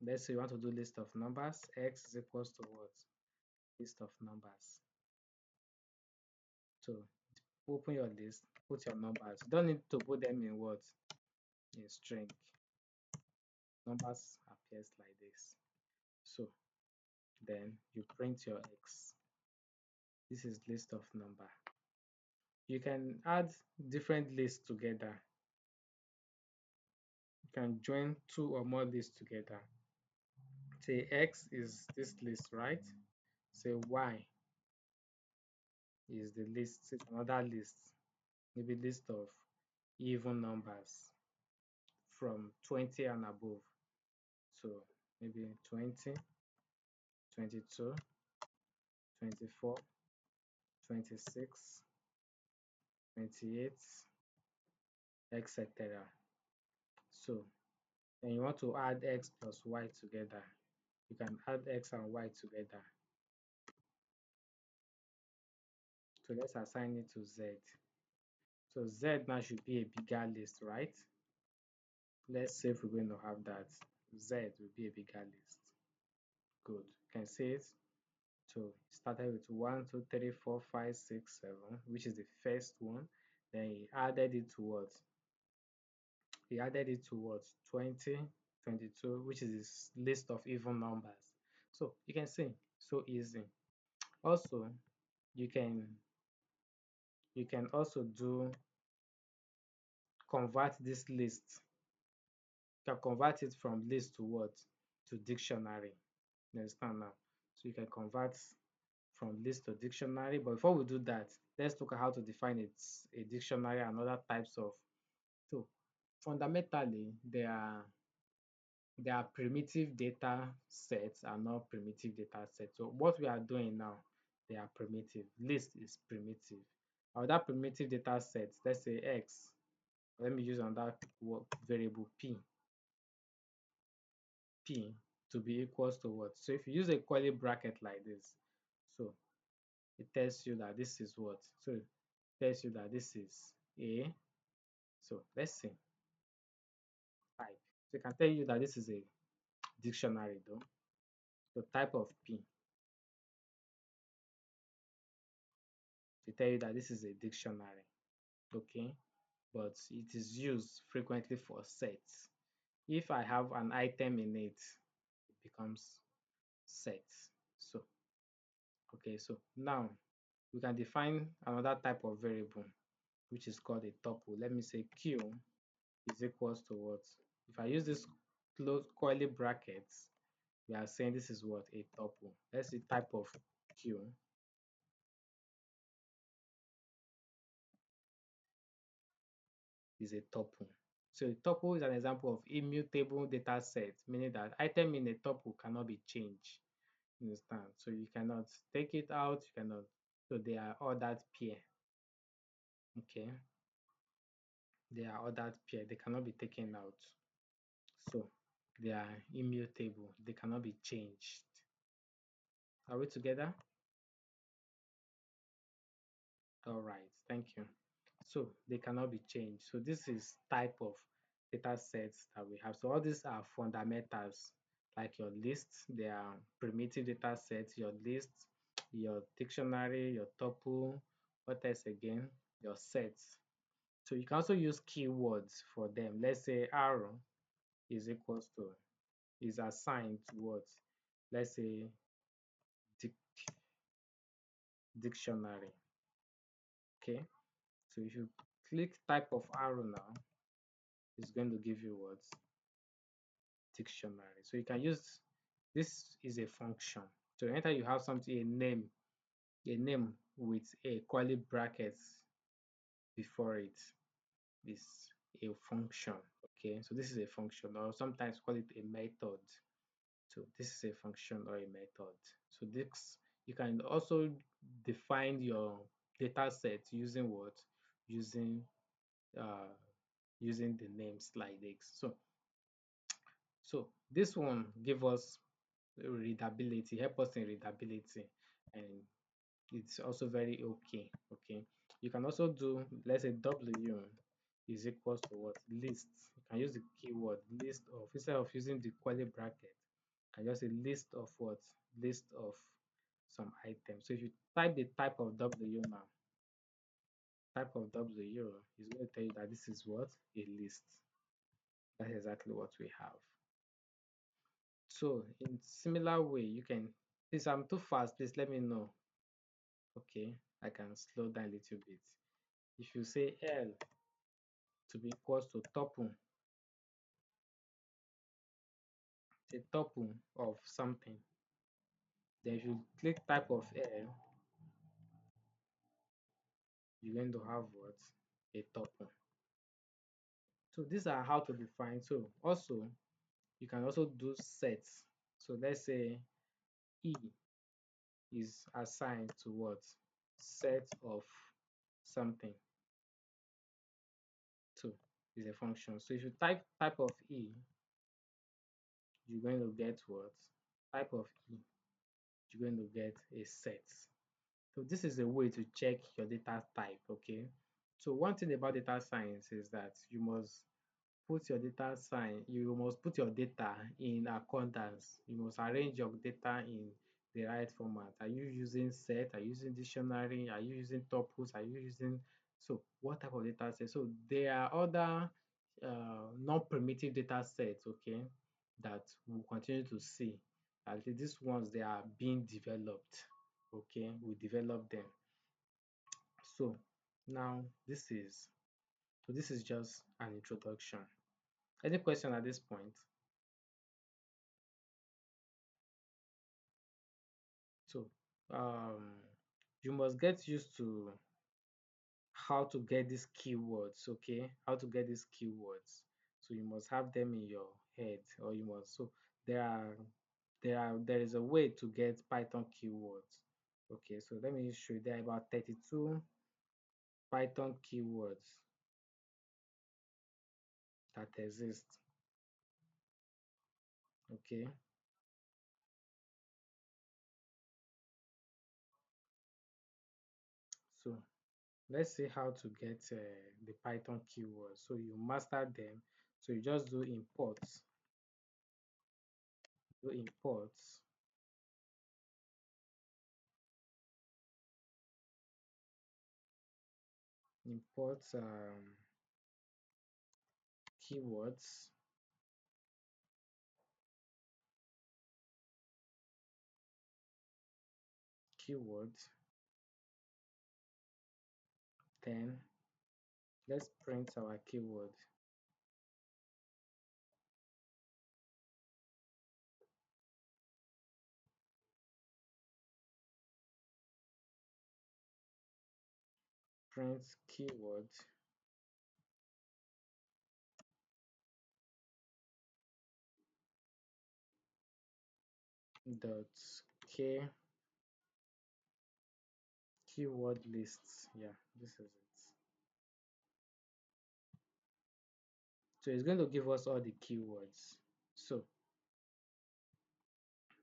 let's say you want to do list of numbers, X is equals to what? List of numbers. So open your list, put your numbers. You don't need to put them in what? In string. Numbers appears like this. So then you print your X. This is list of number. You can add different lists together. You can join two or more lists together. Say X is this list, right? Say Y is the list, it's another list, maybe list of even numbers from 20 and above. So maybe 20, 22, 24, 26, 28, etc. So then you want to add X plus Y together. You can add X and Y together. So let's assign it to Z. So Z now should be a bigger list, right? Let's say if we're going to have that, Z will be a bigger list. Good. You can see it. So it started with 1, 2, 3, 4, 5, 6, 7, which is the first one. Then he added it to what? He added it to what? 20, 22, which is this list of even numbers. So you can see, so easy. Also, you can also do convert this list. You can convert it from list to what? To dictionary. You understand now? So you can convert from list to dictionary. But before we do that, let's look at how to define a dictionary and other types of. So fundamentally, there are primitive data sets and not primitive data sets. So what we are doing now, they are primitive. List is primitive. Other primitive data sets, let's say X. Let me use another variable P to be equals to what? So if you use a curly bracket like this, so it tells you that this is what? So it tells you that this is A. So let's see, type. So it can tell you that this is a dictionary though. So type of P, to tell you that this is a dictionary, okay? But it is used frequently for sets. If I have an item in it, it becomes set. So, okay, so now we can define another type of variable, which is called a tuple. Let me say q is equals to what? If I use this close curly brackets, we are saying this is what? A tuple. Let's see type of q is a tuple. So a tuple is an example of immutable data set, meaning that item in a tuple cannot be changed. You understand? So you cannot take it out, you cannot. So they are ordered pair. Okay, they are ordered pair. They cannot be taken out. So they are immutable. They cannot be changed. Are we together? All right, thank you. So they cannot be changed. So this is type of data sets that we have. So all these are fundamentals, like your list. They are primitive data sets, your list, your dictionary, your tuple, what else again? Your sets. So you can also use keywords for them. Let's say arrow is equals to, is assigned to what? Let's say dic dictionary. Okay. So if you click type of arrow now, it's going to give you what? Dictionary. So you can use, this is a function. So anytime you have something, a name with a curly brackets before it is a function. Okay, so this is a function, or sometimes call it a method. So this is a function or a method. So this, you can also define your data set using what? Using uh using the names like this. So this one give us readability, help us in readability, and it's also very okay. Okay, you can also do, let's say w is equals to what? List. You can use the keyword list of, instead of using the curly bracket, I just say list of what? List of some items. So if you type the type of w now, type of w is going to tell you that this is what? A list. That's exactly what we have. So in similar way, you can, please, I'm too fast, please let me know. Okay, I can slow down a little bit. If you say L to be equals to tuple, a tuple of something, then if you click type of L, you're going to have what? A tuple. So these are how to define. So also, you can also do sets. So let's say E is assigned to what? Set of something. So is a function. So if you type of E, you're going to get what? Type of E, you're going to get a set. So this is a way to check your data type. Okay, so one thing about data science is that you must put your data in accordance. You must arrange your data in the right format. Are you using set? Are you using dictionary? Are you using tuples? Are you using, so what type of data set? So there are other non-primitive data sets, okay, that we'll continue to see. At least these ones, they are being developed. Okay, we develop them. So now this is just an introduction. Any question at this point? So you must get used to how to get these keywords, okay? How to get these keywords. So you must have them in your head, or you must, so there are there is a way to get Python keywords. Okay, so let me show you. There are about 32 Python keywords that exist. Okay, so let's see how to get the Python keywords. So you master them. So you just do imports, do imports, imports keywords, keywords, Then let's print our keyword. Print keyword dot k keyword lists. Yeah, this is it. So it's going to give us all the keywords. So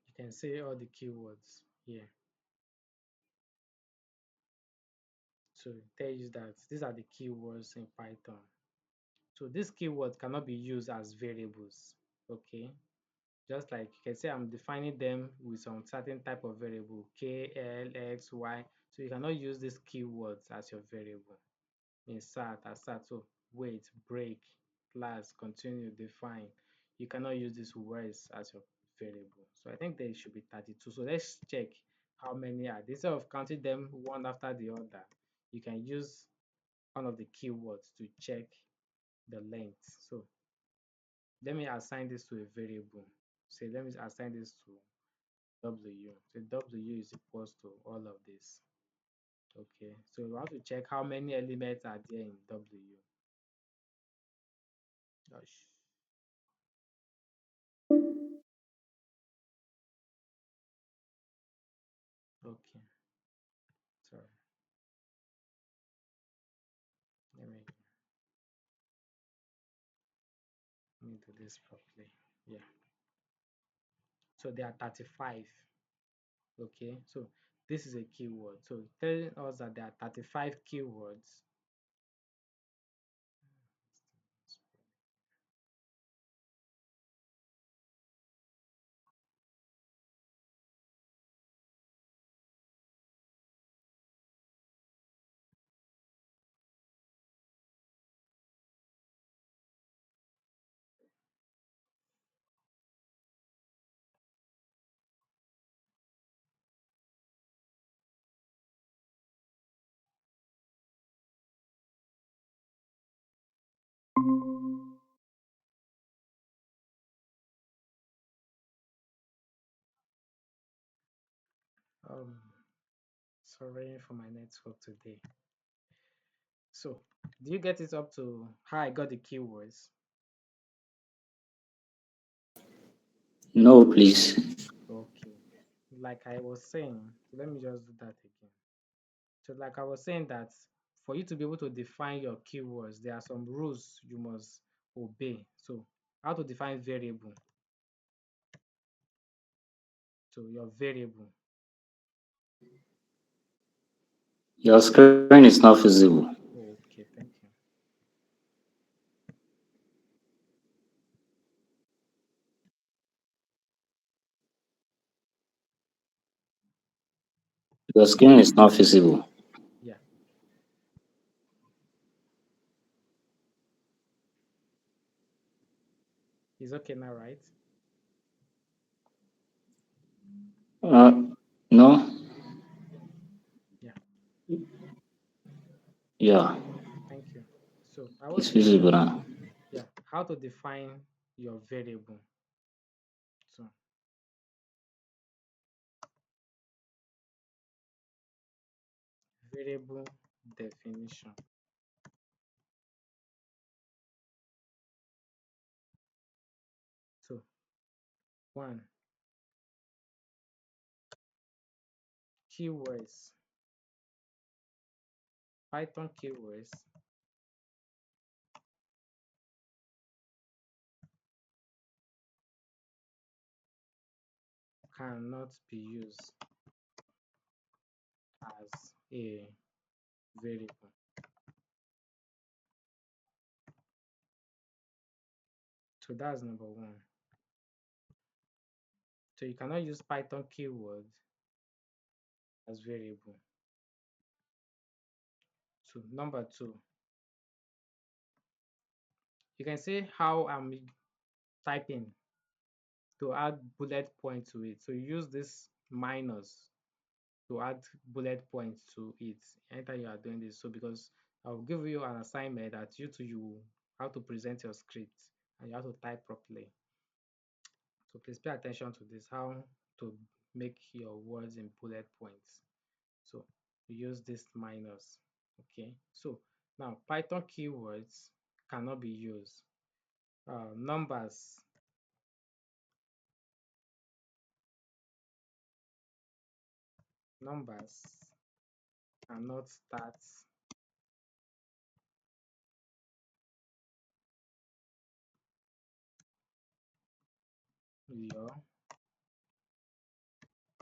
you can see all the keywords here. So it tells you that these are the keywords in Python. So these keywords cannot be used as variables. Okay. Just like you can say I'm defining them with some certain type of variable, k, l, x, y. So you cannot use these keywords as your variable. Insert, assert, so wait, break, class, continue, define. You cannot use these words as your variable. So I think there should be 32. So let's check how many are. Instead of counting them one after the other, you can use one of the keywords to check the length. So let me assign this to a variable. Say let me assign this to w. So w is equals to all of this. Okay, so we want to check how many elements are there in w. Gosh. Okay, sorry. Let me do this properly. Yeah. So there are 35. Okay, so this is a keyword. So telling us that there are 35 keywords. Um, Sorry for my network today. So, do you get it up to how I got the keywords? No, please. Okay. Like I was saying, let me just do that again. So, like I was saying that for you to be able to define your keywords, there are some rules you must obey. So, how to define variable? So, your variable. Your screen is not visible. Okay, thank you. Your screen is not visible. Yeah, it's okay now, right? Uh, no. Yeah, Yeah, thank you. So, I was it's saying, visible now. yeah, how to define your variable. So, variable definition. So, one, keywords. Python keywords cannot be used as a variable. So that's number one. So you cannot use Python keyword as variable. So number two, you can say how I'm typing to add bullet point to it. So you use this minus to add bullet points to it anytime you are doing this. So because I'll give you an assignment that you have to present your script and you have to type properly. So please pay attention to this, how to make your words in bullet points. So you use this minus. Okay. So now Python keywords cannot be used. Numbers cannot start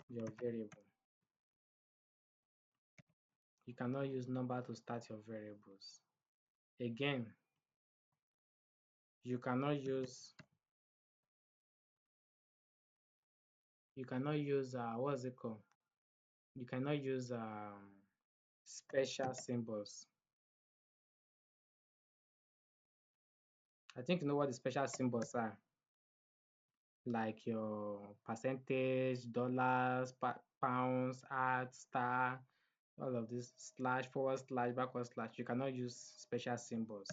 your variable. You cannot use number to start your variables. Again, you cannot use what's it called? You cannot use special symbols. I think you know what the special symbols are, like your percentage, dollars, pounds, at, star, all of this slash, forward slash, backward slash. You cannot use special symbols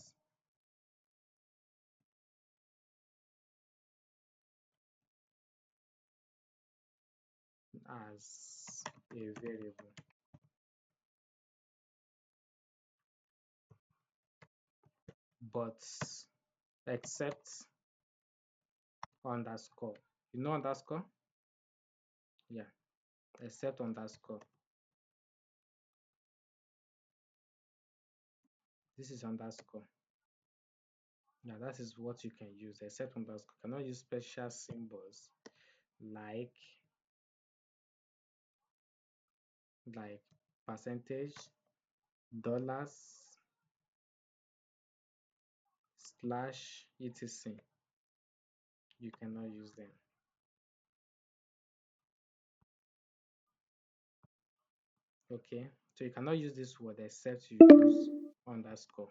as a variable. But except underscore. You know underscore? Yeah, except underscore. This is underscore. Yeah, that is what you can use, except underscore. You cannot use special symbols like like percentage, dollars, slash, etc. You cannot use them. Okay, so you cannot use this word except you use underscore.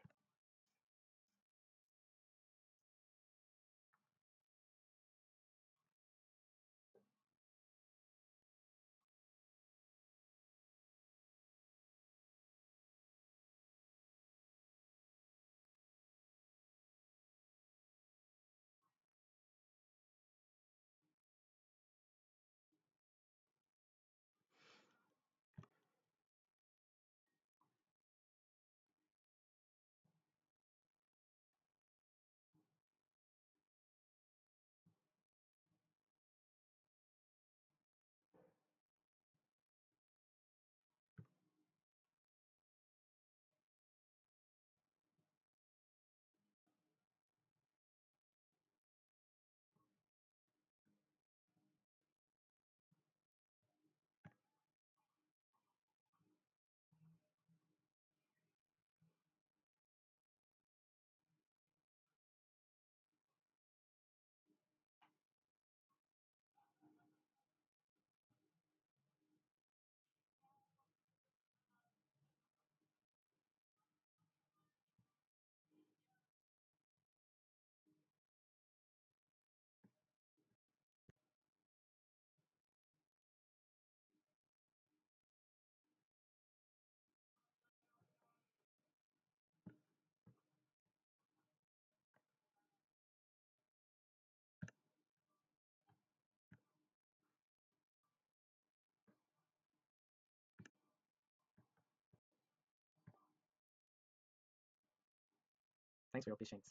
Thanks for your patience.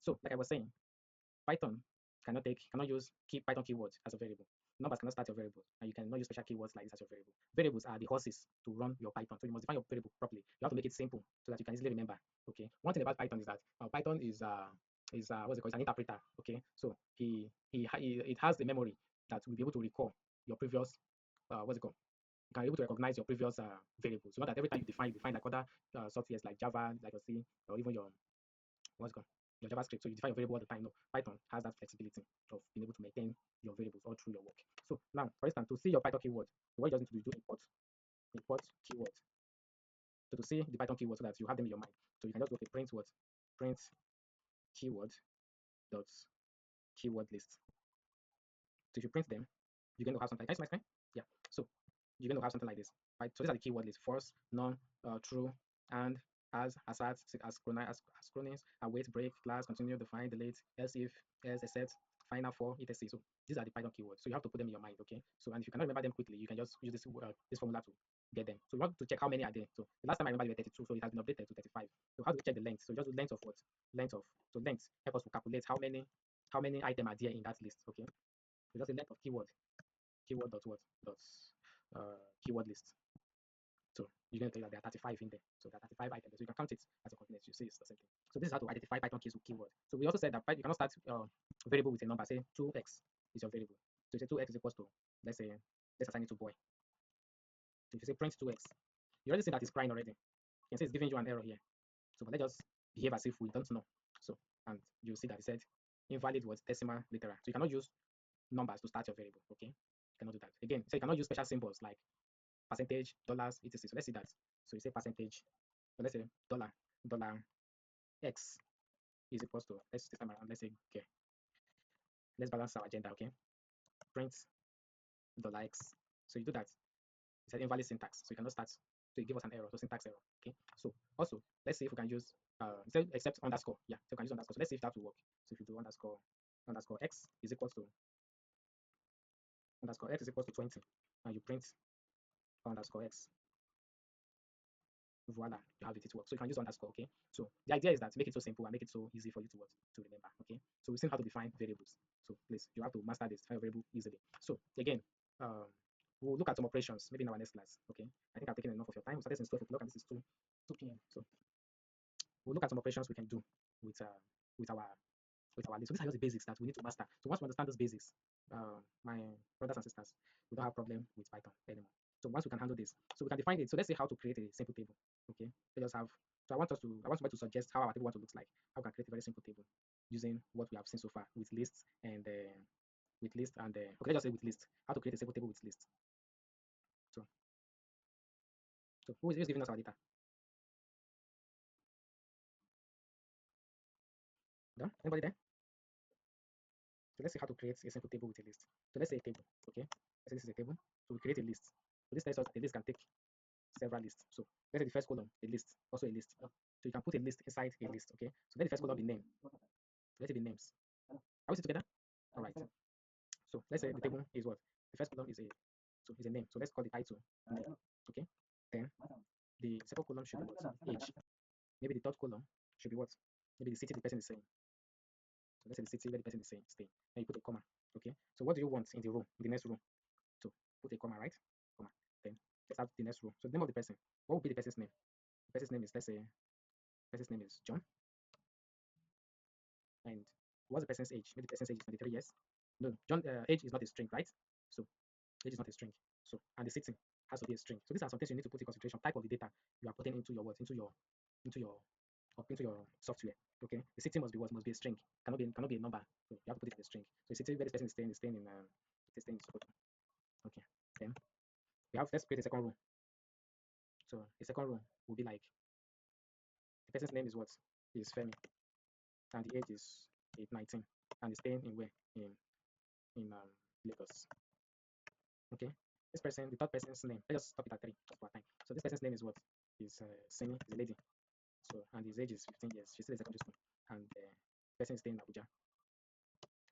So, like I was saying, Python cannot use Python keywords as a variable. Numbers cannot start your variable, and you cannot use special keywords like this as your variable. Variables are the horses to run your Python, so you must define your variable properly. You have to make it simple so that you can easily remember. Okay. One thing about Python is that Python is what's it called? It's an interpreter. Okay. So it has the memory that will be able to recall your previous what's it called? You can be able to recognize your previous variables. So not that every time you define like other softwares like Java, like your C, or even your what's it called? Your JavaScript. So you define your variable all the time. No, Python has that flexibility of being able to maintain your variables all through your work. So now, for instance, to see your Python keyword, what you just need to do is import keywords. So to see the Python keywords so that you have them in your mind. So you can just go, okay, print keyword dot keyword list. So if you print them, you're going to have something. Can you see my screen? Yeah. So you're going to have something like this. Right. So these are the keyword list: false, none, true, and as assert, asynchronous, await, break, class, continue, define, delete, else if, else, except, final, for, etc. So these are the Python keywords. So you have to put them in your mind, okay? So and if you cannot remember them quickly, you can just use this formula to get them. So you want to check how many are there. So the last time I remember they were 32, so it has been updated to 35. So how do we check the length? So just do length of what? Length of so length help us to calculate how many items are there in that list. Okay. So just the length of keyword dot what dot keyword list. So you're going to tell you that there are 35 in there. So there are 35 items. So you can count it as a coordinate. You see it's the same thing. So this is how to identify Python keys with keyword. So we also said that you cannot start variable with a number. Say 2x is your variable. So you say 2x is equals to, let's assign it to boy. So if you say print 2x, you already see that it's crying already. You can see it's giving you an error here. So but let's just behave as if we don't know. So and you see that it said invalid was decimal literal. So you cannot use numbers to start your variable. Okay, you cannot do that. Again, so you cannot use special symbols like percentage, dollars, etc. So let's see that. So you say percentage. So let's say dollar x is equals to, let's this time around, let's say okay. Let's balance our agenda, okay? Print dollar x. So you do that. It's an invalid syntax. So you cannot start. So you give us an error. So syntax error. Okay. So also let's see if we can use except underscore. Yeah, so we can use underscore. So let's see if that will work. So if you do underscore x is equals to 20 and you print underscore x, voila, you have it works. So you can use underscore. Okay, so the idea is that to make it so simple and make it so easy for you to remember. Okay, so we've seen how to define variables. So please, you have to master this, define a variable easily. So again, we'll look at some operations maybe in our next class. Okay, I think I've taken enough of your time. We started since 12 o'clock and this is 2 p.m. So we'll look at some operations we can do with with our list. So these are just the basics that we need to master. So once we understand those basics, my brothers and sisters, we don't have problem with Python anymore. So once we can handle this, so we can define it. So let's say how to create a simple table. Okay, let us have. So I want somebody to suggest how our table want to look like. How we can create a very simple table using what we have seen so far with lists and okay, let's just say with list. How to create a simple table with list. So who's giving us our data? Done? Anybody there? So let's see how to create a simple table with a list. So let's say a table. Okay, let's say this is a table. So we create a list. So this tells us a list can take several lists. So let's say the first column, a list, also a list. So you can put a list inside a list. Okay. So let the first column be name. Let it be names. Are we still together? All right. So let's say the table is what? The first column is a name. So let's call the title name. Okay. Then the second column should be what? Age. Maybe the third column should be what? Maybe the city the person is saying. So let's say the city where the person is saying stay. Then you put a comma. Okay. So what do you want in the row, in the next row? So put a comma, right? Comma. Then let's have the next row. So the name of the person. What would be the person's name? The person's name is, let's say, the person's name is John. And what's the person's age? Maybe the person's age is 23 years. No, John age is not a string, right? So age is not a string. So and the city has to be a string. So these are some things you need to put in consideration. Type of the data you are putting into your what? Into your software. Okay. The city must be what? Must be a string. Cannot be a number. So you have to put it in a string. So the city where this person is staying in Sokoto. Okay. Then let's create a second row. So the second row will be like the person's name is what? Is Femi. And the age is 19. And is staying in where? In Lagos. Okay. This person, the third person's name. Let's just stop it at 3 just for time. So this person's name is what? Is Simi, is a lady. So and his age is 15 years. She's still in secondary school. And the person is staying in Abuja.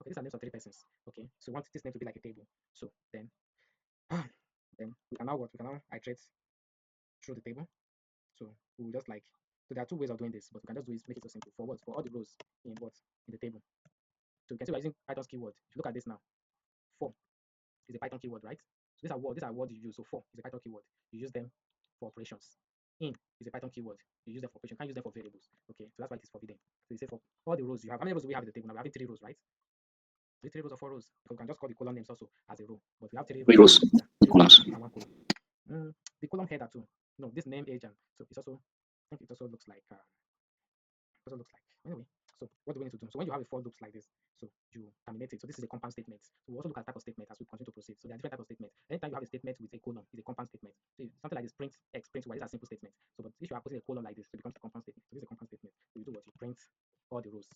Okay, these are names of 3 persons. Okay. So we want this name to be like a table. So then we can now what? We can now iterate through the table. So we'll just like, so there are 2 ways of doing this, but we can just do is make it so simple for what? For all the rows in what? In the table. So you can see we're using Python's keyword. If you look at this now, for is a Python keyword, right? So these are words you use. So for is a Python keyword. You use them for operations. In is a Python keyword. You use them for operations. You can't use them for variables. Okay, so that's why it is forbidden. So you say for all the rows you have. How many rows do we have in the table now? We're having 3 rows, right? 3 rows or 4 rows. So we can just call the column names also as a row. But we have 3 Three rows. rows, Yeah, 3 rows columns. and 1 column. The column header too. No, this name agent. So it's also, I think it also looks like anyway. So what do we need to do? So when you have a for loops like this, so you terminate it. So this is a compound statement. So we also look at type of statement as we continue to proceed. So there are different types of statements. Anytime you have a statement with a colon, it's a compound statement. So something like this print x, print y, these are simple statements. So but if you are putting a colon like this, it becomes a compound statement. So this is a compound statement. So you do what? You print all the rows.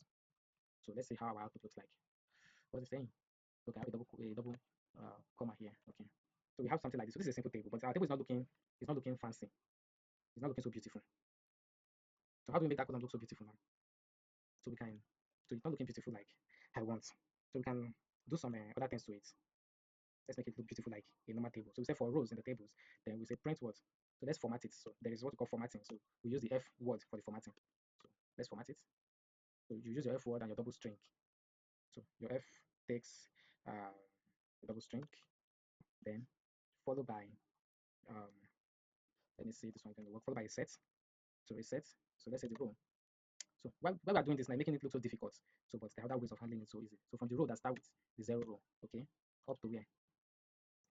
So let's see how our output looks like. What's it saying? Okay, I have a double comma here. Okay. So we have something like this. So this is a simple table, but our table is not looking fancy. It's not looking so beautiful. So how do we make that column look so beautiful now? So we can, so it's not looking beautiful like I want. So we can do some other things to it. Let's make it look beautiful like a normal table. So we say for rows in the tables, then we say print what. So let's format it. So there is what we call formatting. So we use the F word for the formatting. So let's format it. So you use your F word and your double string. So your F takes the double string, then followed by um, let me see this one going to work. Followed by a set. So a set. So let's say the row. So while we are doing this now, making it look so difficult. So but there are other ways of handling it so easy. So from the row that start with the zero row, okay, up to where?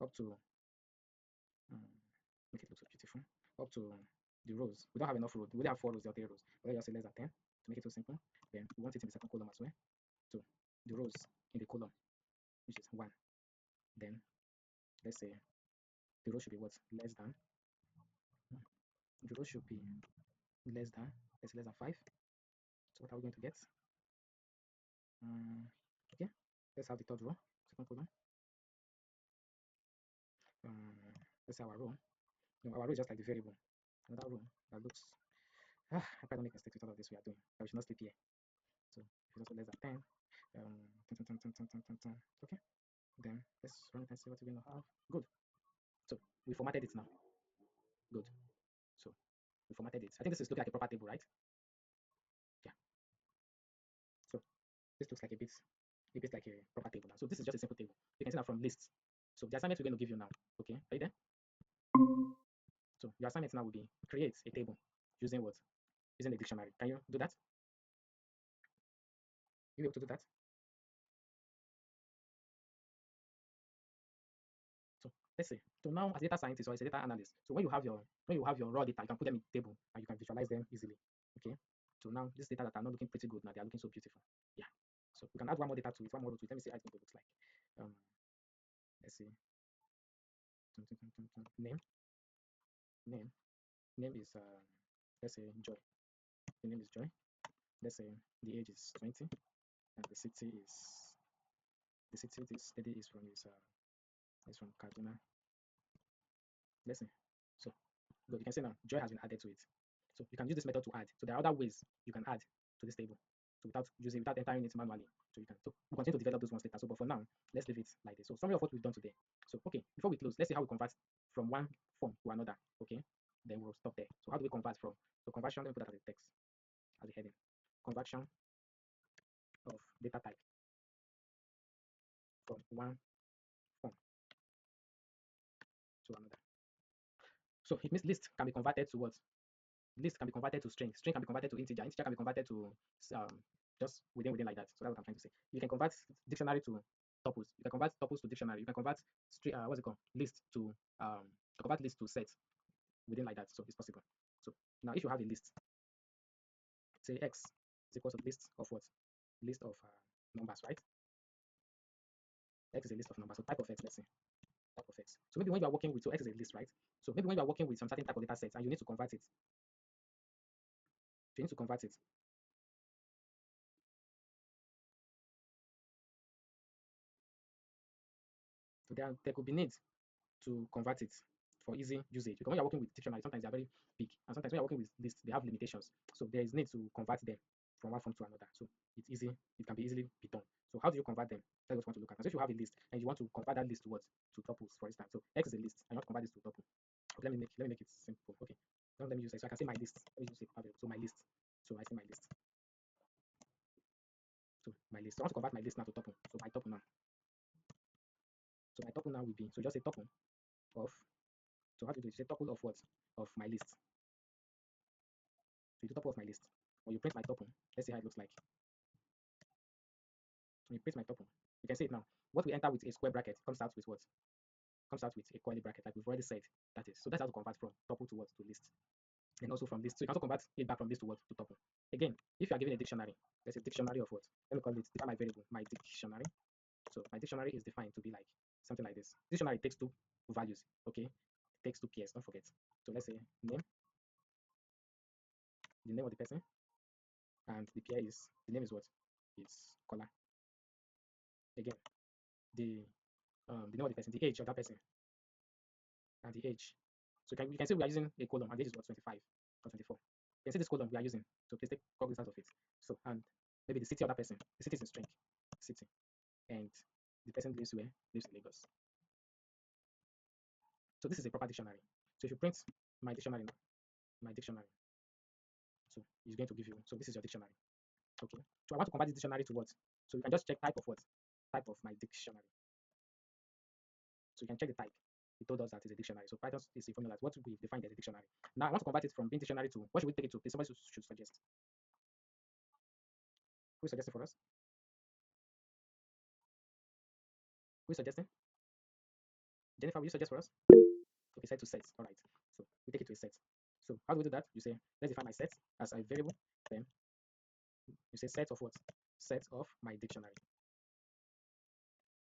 Up to make it look so beautiful. Up to the rows. We don't have enough rows. We only have 4 rows, there are 3 rows. But let's just say less than 10 to make it so simple. Then we want it in the second column as well. So the rows in the column, which is 1. Then let's say the row should be what? Less than. The row should be less than. Let's say less than 5. So what are we going to get? Okay. Let's have the third row, second column. Let's say our row. No, our row is just like the variable. Another row that looks. I probably don't make mistakes with all of this we are doing. But we should not sleep here. So if it's also less than 10, okay. Then let's run it and see what we're going to have. Good. So we formatted it now. Good. So we formatted it. I think this is looking like a proper table, right? Yeah. So this looks like a bit like a proper table now. So this is just a simple table. You can see that from lists. So the assignment we're going to give you now. Okay, are you there? So your assignment now will be create a table using what? Using a dictionary. Can you do that? You be able to do that? So let's say, so now as a data scientist or as a data analyst, so when you have your raw data, you can put them in the table and you can visualize them easily. Okay. So now this data that are not looking pretty good now, they are looking so beautiful. Yeah. So we can add one more data to it, one more row to it. Let me see how it's going to look like. Um, let's see. Name. Name. Name is let's say Joy. The name is Joy. Let's say the age is 20 and the city this lady is from Kaduna. Let's see. So good. You can see now Joy has been added to it. So you can use this method to add. So there are other ways you can add to this table. So without entering it manually. So you can we'll continue to develop those ones later. So but for now, let's leave it like this. So summary of what we've done today. So okay, before we close, let's see how we convert from one form to another. Okay. Then we'll stop there. So how do we convert from the conversion? Let me put that as a text as a heading. Conversion of data type from one form to another. So it means list can be converted to what? List can be converted to string. String can be converted to integer. Integer can be converted to um, just within like that. So that's what I'm trying to say. You can convert dictionary to tuples. You can convert tuples to dictionary. You can convert what's it called? List to convert list to set within like that. So it's possible. So now if you have a list, say x is equal to list of what? List of numbers, right? X is a list of numbers. So type of x, let's say type of x. So maybe when you are working with, so x is a list, right? So maybe when you are working with some certain type of data sets and you need to convert it, you need to convert it. So there could be needs to convert it for easy usage. Because when you're working with dictionary, sometimes they're very big, and sometimes when you're working with lists, they have limitations. So there is need to convert them from one form to another. So it's easy, it can be easily be done. So how do you convert them? That's what you want to look at. So if you have a list and you want to convert that list to what? To tuples, for instance. So X is a list, and you want to convert this to tuple. Okay, let me make it simple. Okay. Now let me use X. So I can say my list. Let me use so my list. So I say my list. So my list. So I want to convert my list now to tuple. So my tuple now. So my tuple now will be, so just a tuple of, so how do you do it? Say tuple of what? Of my list. So you do tuple of my list. Or you print my tuple. Let's see how it looks like. So you print my tuple. You can see it now. What we enter with a square bracket comes out with what? Comes out with a curly bracket, like we've already said. That is. So that's how to convert from tuple to what? To list. And also from list. So you can also convert it back from list to what? To tuple. Again, if you are given a dictionary, there's a dictionary of what? Let me call it define my variable, my dictionary. So my dictionary is defined to be like something like this. Dictionary takes 2 values, okay? It takes 2 pairs, don't forget. So let's say name, the name of the person, and the name is what? It's color. Again, the name of the person, the age of that person, and the age. So you can see we are using a column, and this is what 25 or 24. can see this column we are using. So please take cognizance of it. So, and maybe the city of that person. The city is in string. City. And the person lives where? Lives in Lagos. So this is a proper dictionary. So if you print my dictionary now, my dictionary. So it's going to give you, so this is your dictionary. Okay. So I want to convert this dictionary to what? So you can just check type of what? Type of my dictionary. So you can check the type. It told us that it's a dictionary. So Python is a formula. What we defined as a dictionary. Now I want to convert it from being dictionary to, what should we take it to? Please, somebody should suggest. Who is suggesting for us? Who is suggesting? Jennifer, will you suggest for us? Okay, set to sets. All right. So we take it to a set. So how do we do that? You say, let's define my set as a variable. Then you say set of what? Set of my dictionary.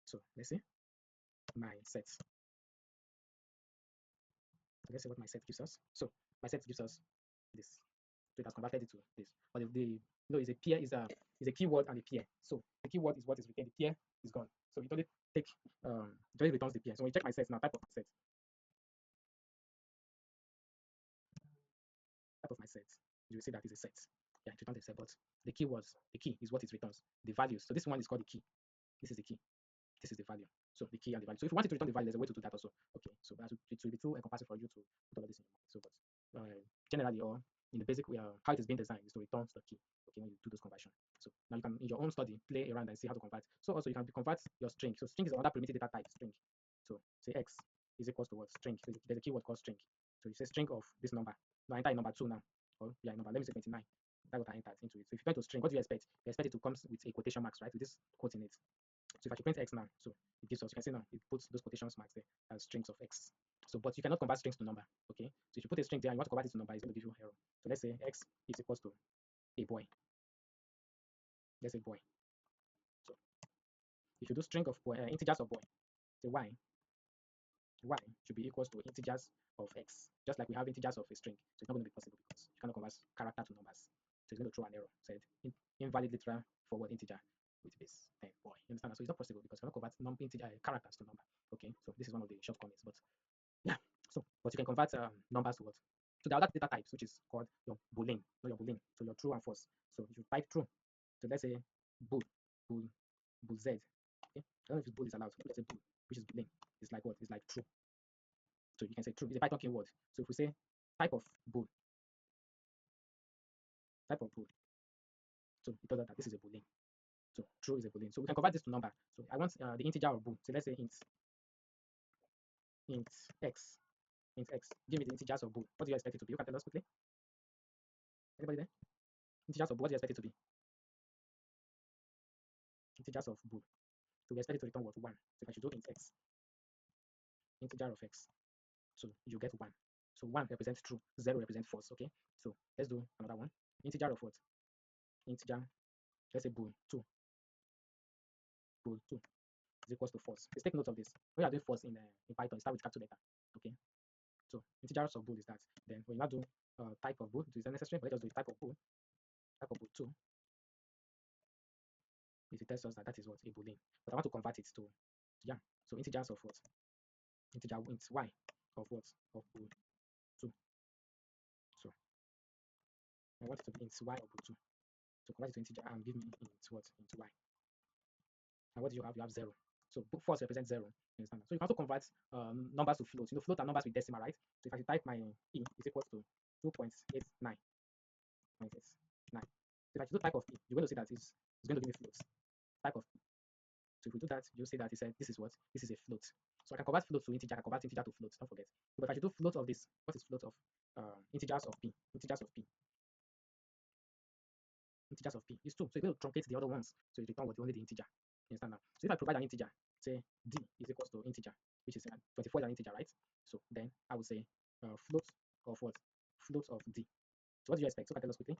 So let's see my set. Let's see what my set gives us. So my set gives us this. So it has converted it to this. But the no, is a pair is a keyword and a pair. So the keyword is what is retained. The pair is gone. So it only take it only returns the pair. So when you check my set now, type of my set. Type of my set, you will see that it's a set. Yeah, it returns a set, but the key is what it returns. The values. So this one is called the key. This is the key. This is the value. So the key and the value. So if you want it to return the value, there's a way to do that also. Okay, so that it will be too encompassing for you to put all of this in your mind. So, but generally, or in the basic way, how it is being designed is to return the key. Okay, when you do those conversion. So now you can, in your own study, play around and see how to convert. So also you can convert your string. So string is another primitive data type, string. So say x is equals to what? String. So there's a keyword called string. So you say string of this number. Now I enter in number 2 now. Or yeah, number. Let me say 29. That's what I entered into it. So if you go to string, what do you expect? You expect it to come with a quotation marks, right? With this quote in it. So if I should print x now, so it gives us, you can see now, it puts those quotation marks there as strings of x. So, but you cannot convert strings to number, okay? So if you put a string there and you want to convert it to number, it's going to give you error. So let's say x is equals to a boy. Let's say boy. So if you do string of boy, integers of boy, say y should be equals to integers of x, just like we have integers of a string. So it's not going to be possible because you cannot convert character to numbers. So it's going to throw an error. Said invalid literal forward integer with base 10 boy. You understand? So it's not possible because you cannot convert integer characters to number. Okay, so this is one of the shortcomings. But yeah, so but you can convert numbers to what? To the other data types, which is called your boolean, not your boolean. So your true and false. So if you type true, so let's say bool, bool, bool z. Okay, I don't know if bool is allowed. So let's say bool, which is boolean. It's like what? It's like true. So you can say true. It's a Python keyword. So if we say type of bool, type of bool, so it tells us that this is a boolean. So true is a boolean. So we can convert this to number. So I want the integer of bool. So let's say int x, int x. Give me the integers of bool. What do you expect it to be? You can tell us quickly. Anybody there? Integers of bool. What do you expect it to be? Integers of bool. So we expect it to return what? 1. So if I should do int x, integer of x, so you get 1. So 1 represents true, 0 represents false. Okay. So let's do another one. Integer of what? Integer. Let's say bool 2. Bool 2 is equals to false. Please take note of this. When you are doing false in Python, start with capital letter. Okay. So integers of bool is that. Then when you now do type of bool, it is unnecessary, but let us do type of bool. Type of bool 2. It tells us that that is what? A boolean. But I want to convert it to yeah. So integers of what? Integer int y of what? Of bool 2. So I want it to be int y of bool 2. So convert it to integer and give me int what? Int y. And what do you have? You have 0. So false represents 0. You understand that? So you can also convert numbers to floats. You know, float are numbers with decimal, right? So if I type my e is equals to 2.89. So if I do type of e, you're going to see that it's going to give me floats. Type of e. So if we do that, you'll see that it said this is what? This is a float. So I can convert float to integer, I can convert integer to float, don't forget. But if I should do float of this, what is float of integers of p? Integers of p. Integers of p is 2. So you're going to truncate the other ones. So you return what? Only the integer. You understand now? So if I provide an integer, say d is equals to integer, which is 24 is an integer, right? So then I would say float of what? Float of d. So what do you expect? So can tell us quickly.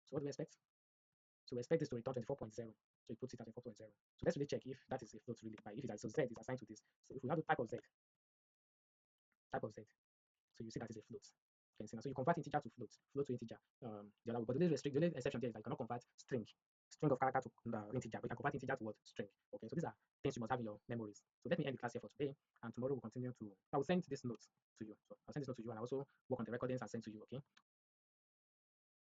So what do we expect? So we expect this to return 24.0. So it puts it at 24.0. So let's really check if that is a float really. If it is, so z is assigned to this. So if we have the type of z, so you see that is a float. You can see now. So you convert integer to float to integer. The only exception there is that you cannot convert string string of character to integer, but you can convert integer to what? String. Okay, so these are things you must have in your memories. So let me end the class here for today, and tomorrow we'll continue to. I will send this note to you. So I'll send this note to you, and I also work on the recordings and send to you. Okay.